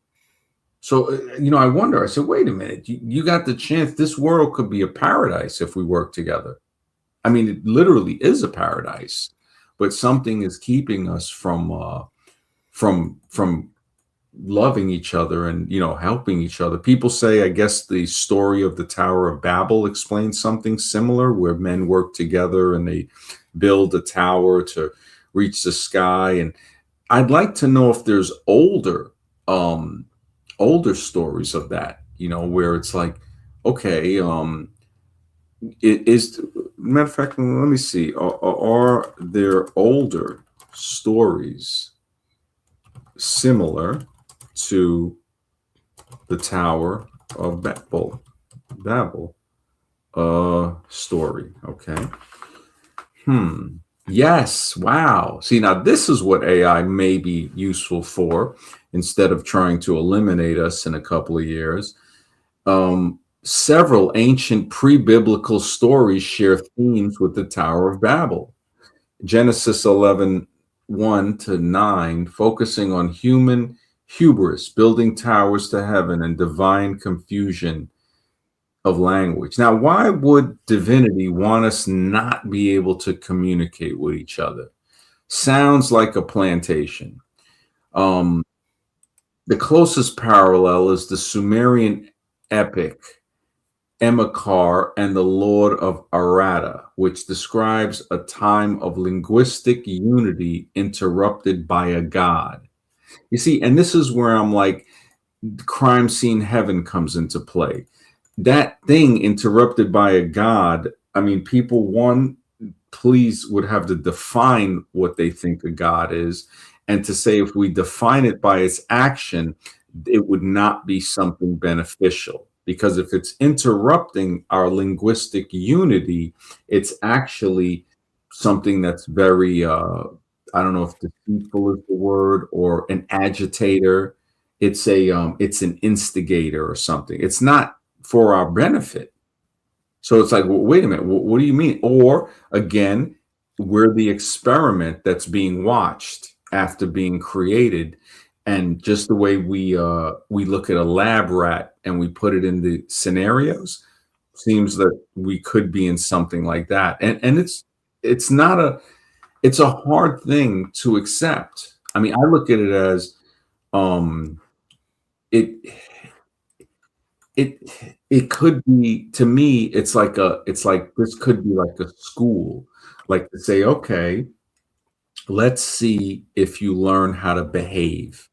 So I wonder, I said, wait a minute, you got the chance. This world could be a paradise if we work together. I mean, it literally is a paradise, but something is keeping us from loving each other and helping each other. People say, I guess the story of the Tower of Babel explains something similar, where men work together and they build a tower to reach the sky. And I'd like to know if there's older stories of that, where it's like, okay, it is, matter of fact, let me see, are there older stories similar to the Tower of Babel story? Okay. Yes. Wow. See, now this is what AI may be useful for, instead of trying to eliminate us in a couple of years. Several ancient pre-biblical stories share themes with the Tower of Babel. Genesis 11:1-9, focusing on human hubris, building towers to heaven, and divine confusion of language. Now, why would divinity want us not be able to communicate with each other? Sounds like a plantation. The closest parallel is the Sumerian epic Emmekar and the Lord of Arada, which describes a time of linguistic unity interrupted by a god. You see, and this is where I'm like, crime scene heaven comes into play. That thing interrupted by a god, I mean, people, please would have to define what they think a god is. And to say, if we define it by its action, it would not be something beneficial. Because if it's interrupting our linguistic unity, it's actually something that's very, I don't know if deceitful is the word, or an agitator. It's an instigator or something. It's not for our benefit. So it's like, well, wait a minute, what do you mean? Or again, we're the experiment that's being watched after being created. And just the way we look at a lab rat and we put it in the scenarios, seems that we could be in something like that. And it's a hard thing to accept. I mean, I look at it as it could be, to me, it's like this could be like a school, like to say, okay, let's see if you learn how to behave,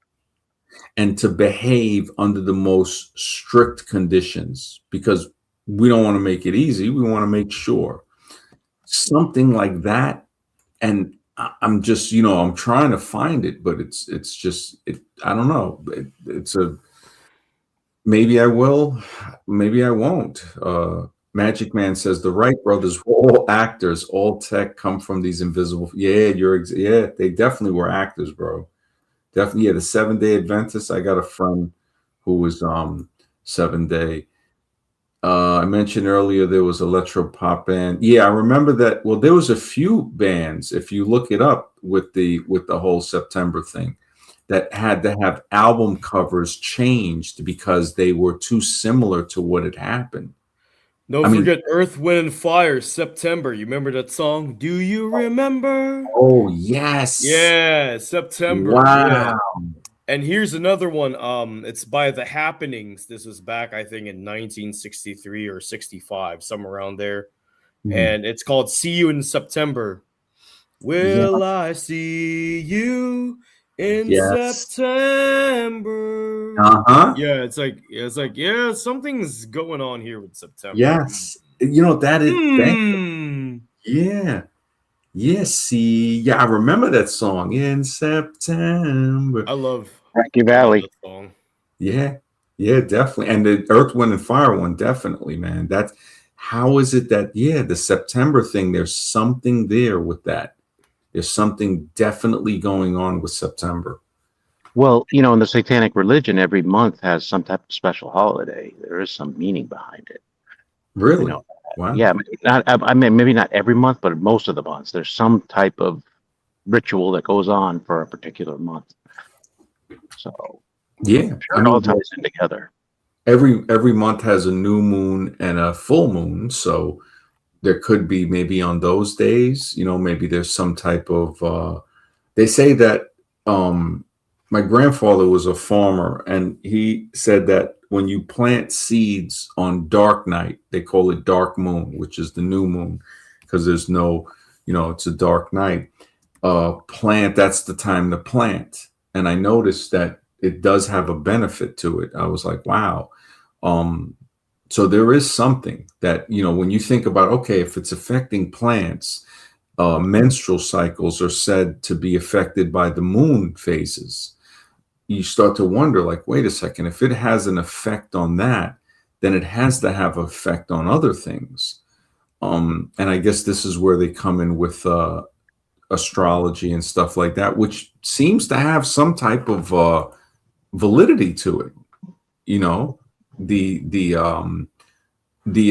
and to behave under the most strict conditions, because we don't want to make it easy. We want to make sure, something like that. And I'm just, I'm trying to find it, but it's just, I don't know. Maybe I will, maybe I won't. Magic Man says the Wright brothers were all actors. All tech come from these invisible. Yeah, they definitely were actors, bro. Definitely. Yeah, the 7-Day Adventists. I got a friend who was 7-Day. I mentioned earlier there was electro pop band. Yeah, I remember that. Well, there was a few bands, if you look it up, with the whole September thing, that had to have album covers changed because they were too similar to what had happened. Don't forget Earth, Wind, and Fire, September. You remember that song? Do you remember? Oh, yes. Yeah, September. Wow. Yeah. And here's another one. It's by The Happenings. This was back, I think, in 1963 or 65, somewhere around there. And it's called "See You in September." Yeah. Will I see you in Yes. September? Uh-huh. Yeah, it's like yeah, something's going on here with September. Yes. You know, that is Hmm. yeah. Yeah, see. Yeah, I remember that song. In September. I love Frankie Valley. that song. Yeah. Yeah, definitely. And the Earth, Wind, and Fire one, definitely, man. That's how is it that, yeah, the September thing, there's something there with that. There's something definitely going on with September. Well, you know, in the satanic religion, every month has some type of special holiday. There is some meaning behind it. Really? You know, Wow. yeah, I mean, maybe not every month, but most of the months, there's some type of ritual that goes on for a particular month. So Yeah. sure, it all ties in together. Every month has a new moon and a full moon. So there could be maybe on those days, you know, maybe there's some type of they say that my grandfather was a farmer and he said that when you plant seeds on dark night, they call it dark moon, which is the new moon, because there's no, you know, it's a dark night. Plant, that's the time to plant. And I noticed that it does have a benefit to it. I was like, wow. So there is something that, you know, when you think about, okay, if it's affecting plants, menstrual cycles are said to be affected by the moon phases. You start to wonder, like, wait a second, if it has an effect on that, then it has to have an effect on other things. And I guess this is where they come in with astrology and stuff like that, which seems to have some type of validity to it. You know, the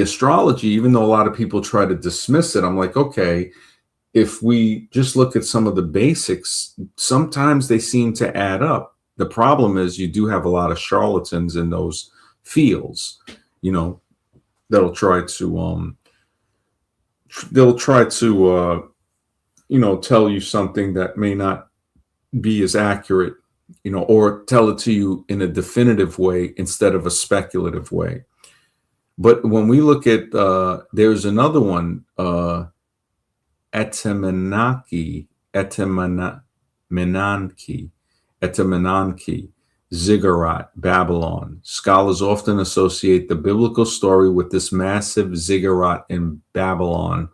astrology, even though a lot of people try to dismiss it, I'm like, okay, if we just look at some of the basics, sometimes they seem to add up. The problem is you do have a lot of charlatans in those fields, you know, that'll try to you know, tell you something that may not be as accurate, you know, or tell it to you in a definitive way instead of a speculative way. But when we look at there's another one, Etemenanki, Ziggurat, Babylon. Scholars often associate the biblical story with this massive ziggurat in Babylon,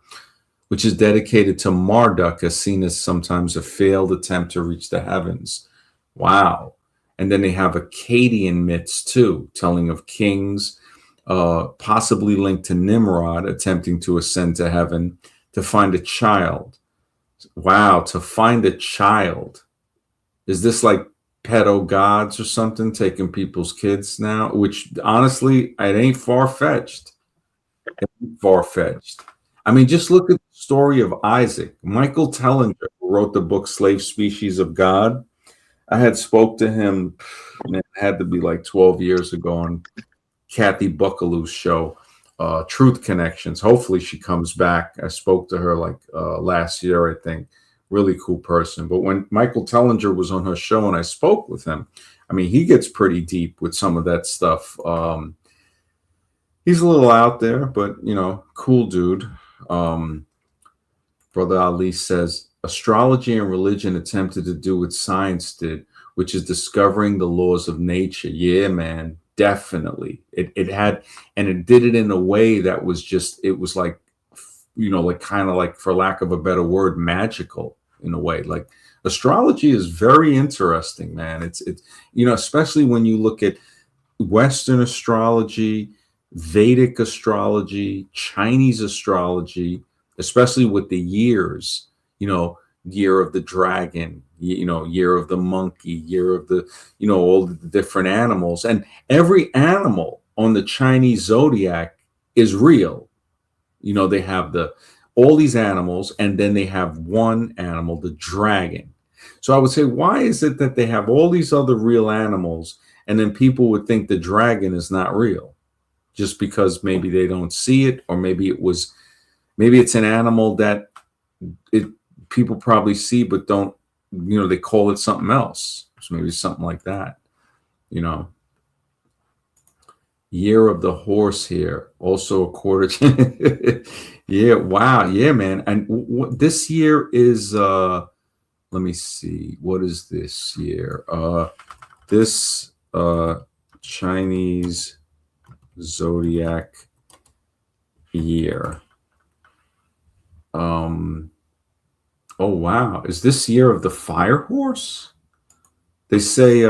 which is dedicated to Marduk, as seen as sometimes a failed attempt to reach the heavens. Wow. And then they have Akkadian myths too, telling of kings, possibly linked to Nimrod attempting to ascend to heaven to find a child. Wow, to find a child. Is this like pedo gods or something taking people's kids now? Which honestly, it ain't far-fetched. Far-fetched. I mean, just look at the story of Isaac. Michael Tellinger, who wrote the book Slave Species of God. I had spoke to him, and it had to be like 12 years ago on Kathy Buckaloo's show, Truth Connections. Hopefully she comes back. I spoke to her like last year, I think. Really cool person. But when Michael Tellinger was on her show and I spoke with him, I mean, he gets pretty deep with some of that stuff. He's a little out there, but, you know, cool dude. Brother Ali says, astrology and religion attempted to do what science did, which is discovering the laws of nature. Yeah, man, definitely. It had, and it did it in a way that was just, it was like, you know, like kind of like, for lack of a better word, magical in a way. Like astrology is very interesting, man. It's, you know, especially when you look at Western astrology, Vedic astrology, Chinese astrology, especially with the years, you know, year of the dragon, you know, year of the monkey, year of the, you know, all the different animals. And every animal on the Chinese zodiac is real. You know, they have all these animals, and then they have one animal, the dragon. So I would say, why is it that they have all these other real animals, and then people would think the dragon is not real? Just because maybe they don't see it, or maybe it's an animal that people probably see but don't, you know, they call it something else. perhaps, maybe something like that, you know. Year of the horse here, also a quarter. Yeah, wow, yeah, man. And this year is let me see, what is this year? This Chinese zodiac year. Oh wow, is this year of the fire horse? They say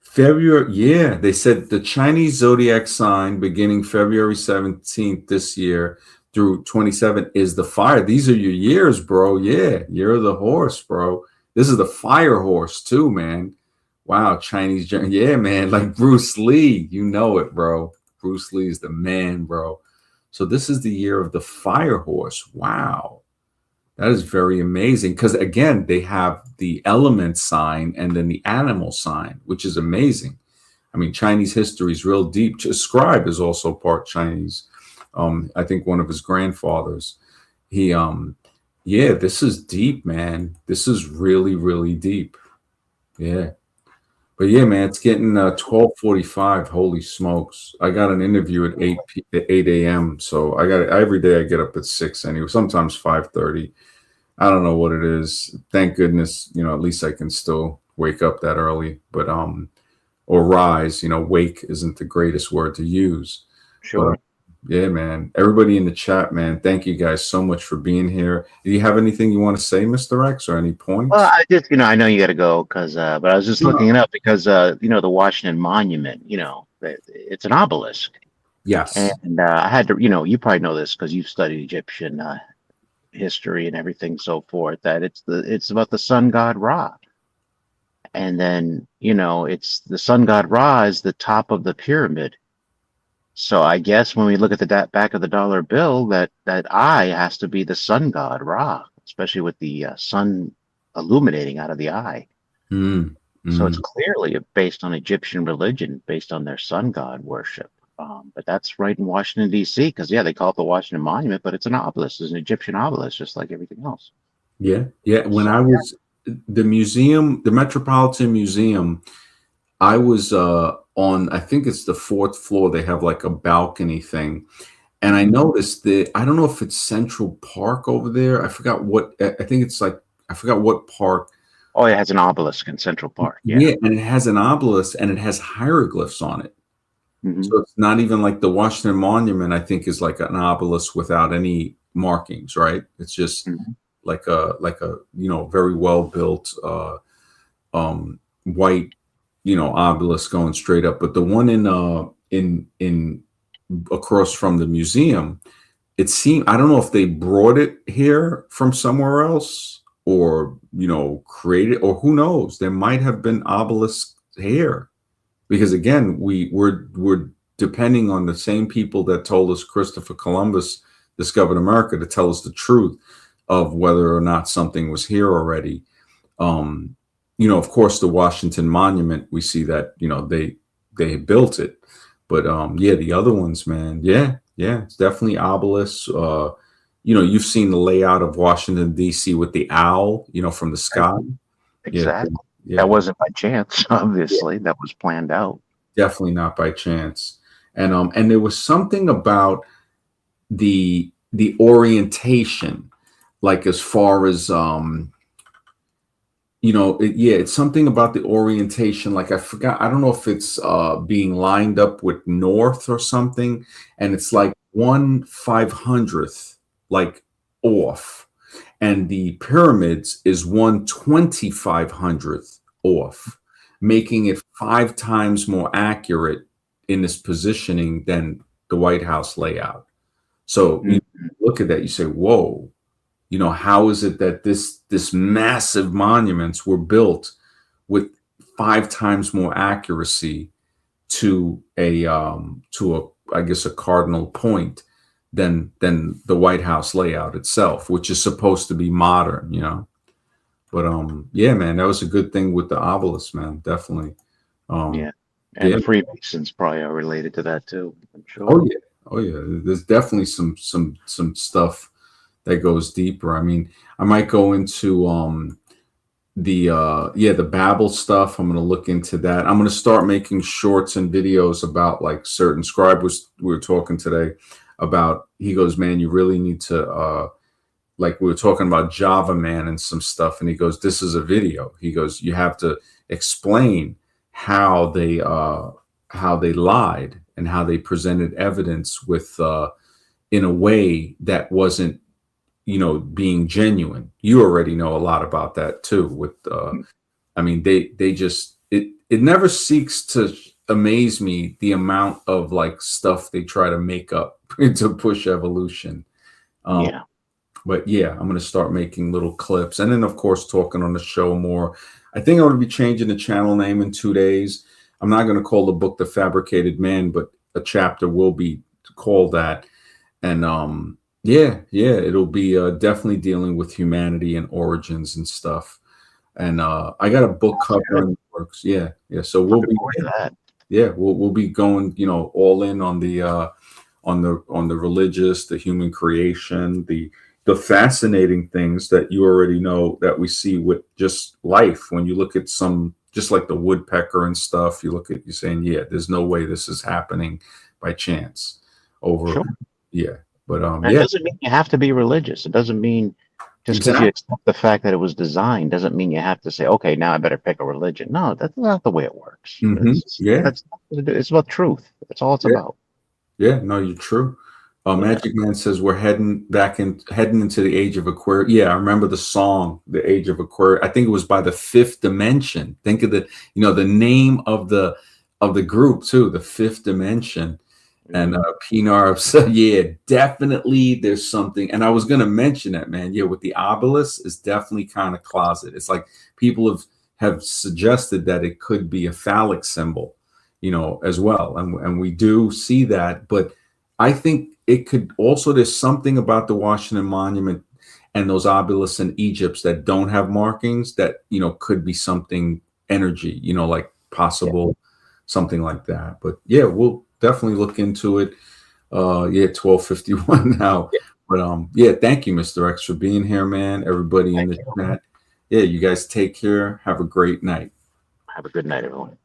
February, yeah, they said the Chinese zodiac sign beginning February 17th this year through 27 is the fire. These are your years, bro. Yeah, year of the horse, bro. This is the fire horse too, man. Wow, Chinese, yeah, man, like Bruce Lee, you know it, bro. Bruce Lee is the man, bro. So this is the year of the fire horse. Wow. That is very amazing because, again, they have the element sign and then the animal sign, which is amazing. I mean, Chinese history is real deep. Scribe is also part Chinese. I think one of his grandfathers. He, yeah, this is deep, man. This is really, really deep. Yeah. But yeah, man, it's getting 12:45. Holy smokes! I got an interview at 8 a.m. So I got every day. I get up at 6 anyway. Sometimes 5:30. I don't know what it is. Thank goodness, you know, at least I can still wake up that early. But or rise. You know, wake isn't the greatest word to use. Sure. But, yeah, man. Everybody in the chat, man. Thank you guys so much for being here. Do you have anything you want to say, Mr. X, or any points? Well, I just, I know you got to go because, but I was just looking it up because, the Washington Monument, it's an obelisk. Yes. And I had to, you probably know this because you've studied Egyptian history and everything so forth, that it's about the sun god Ra. And then, it's the sun god Ra is the top of the pyramid. So I guess when we look at the back of the dollar bill, that eye has to be the sun god Ra, especially with the sun illuminating out of the eye. So it's clearly based on Egyptian religion, based on their sun god worship. But that's right in Washington, D.C., because, yeah, they call it the Washington Monument, but it's an obelisk. It's an Egyptian obelisk, just like everything else. Yeah. Yeah. When I was the museum, the Metropolitan Museum, I was on, I think it's the 4th floor. They have like a balcony thing. And I noticed that, I don't know if it's Central Park over there. I forgot what, I think it's like, I forgot what park. Oh, it has an obelisk in Central Park. Yeah. And it has an obelisk and it has hieroglyphs on it. So it's not even like the Washington Monument, I think, is like an obelisk without any markings, right? It's just like a very well built white obelisk going straight up. But the one in across from the museum, it seemed, I don't know if they brought it here from somewhere else or created, or who knows, there might have been obelisks here. Because again, we're depending on the same people that told us Christopher Columbus discovered America to tell us the truth of whether or not something was here already. Of course, the Washington Monument, we see that they built it, but yeah, the other ones, man, yeah, it's definitely obelisks. You've seen the layout of Washington D.C. with the owl, from the sky. Exactly. Yeah. That wasn't by chance, obviously. Yeah. That was planned out. Definitely not by chance. And there was something about the orientation, like as far as it's something about the orientation. Like I forgot, I don't know if it's being lined up with north or something, and it's like 1/500th like off. And the pyramids is 1/2500th off, making it 5 times more accurate in this positioning than the White House layout. So you look at that, you say, whoa, how is it that this massive monuments were built with 5 times more accuracy to a I guess a cardinal point than the White House layout itself, which is supposed to be modern, But yeah, man, that was a good thing with the obelisk, man. Definitely. And the Freemasons probably are related to that too, I'm sure. Oh yeah. There's definitely some stuff that goes deeper. I mean, I might go into the Babel stuff. I'm going to look into that. I'm going to start making shorts and videos about like certain scribe we were talking today about. He goes, man, you really need to like we were talking about Java Man and some stuff, and he goes, this is a video. He goes, you have to explain how they lied and how they presented evidence with in a way that wasn't, being genuine. You already know a lot about that too. With I mean, they just it never seeks to amaze me the amount of like stuff they try to make up to push evolution. Yeah. But yeah, I'm going to start making little clips, and then of course talking on the show more. I think I'm going to be changing the channel name in 2 days. I'm not going to call the book The Fabricated Man, but a chapter will be called that. And yeah, it'll be definitely dealing with humanity and origins and stuff. And I got a book cover in the works. Yeah. So we'll be that. Yeah, we'll be going, all in on the religious, the human creation, the fascinating things that you already know that we see with just life. When you look at some, just like the woodpecker and stuff, you're saying, yeah, there's no way this is happening by chance over. Sure. Yeah. But it doesn't mean you have to be religious. It doesn't mean just because you accept the fact that it was designed doesn't mean you have to say, okay, now I better pick a religion. No, that's not the way it works. It's about truth. That's all it's about. Yeah, no, you're true. Magic Man says we're heading into the age of Aquarius. Yeah, I remember the song, The Age of Aquarius. I think it was by the Fifth Dimension. Think of the name of the group too, the Fifth Dimension. And Pinar said, yeah, definitely there's something. And I was going to mention that, man. Yeah, with the obelisk, it's definitely kind of closet. It's like people have suggested that it could be a phallic symbol, as well. And we do see that. But I think it could also, there's something about the Washington Monument and those obelisks in Egypt that don't have markings that, could be something energy, like possible, something like that. But yeah, we'll definitely look into it. 12:51 now. But yeah, thank you, Mr. X, for being here, man. Everybody in the chat. Yeah, you guys take care. Have a great night. Have a good night, everyone.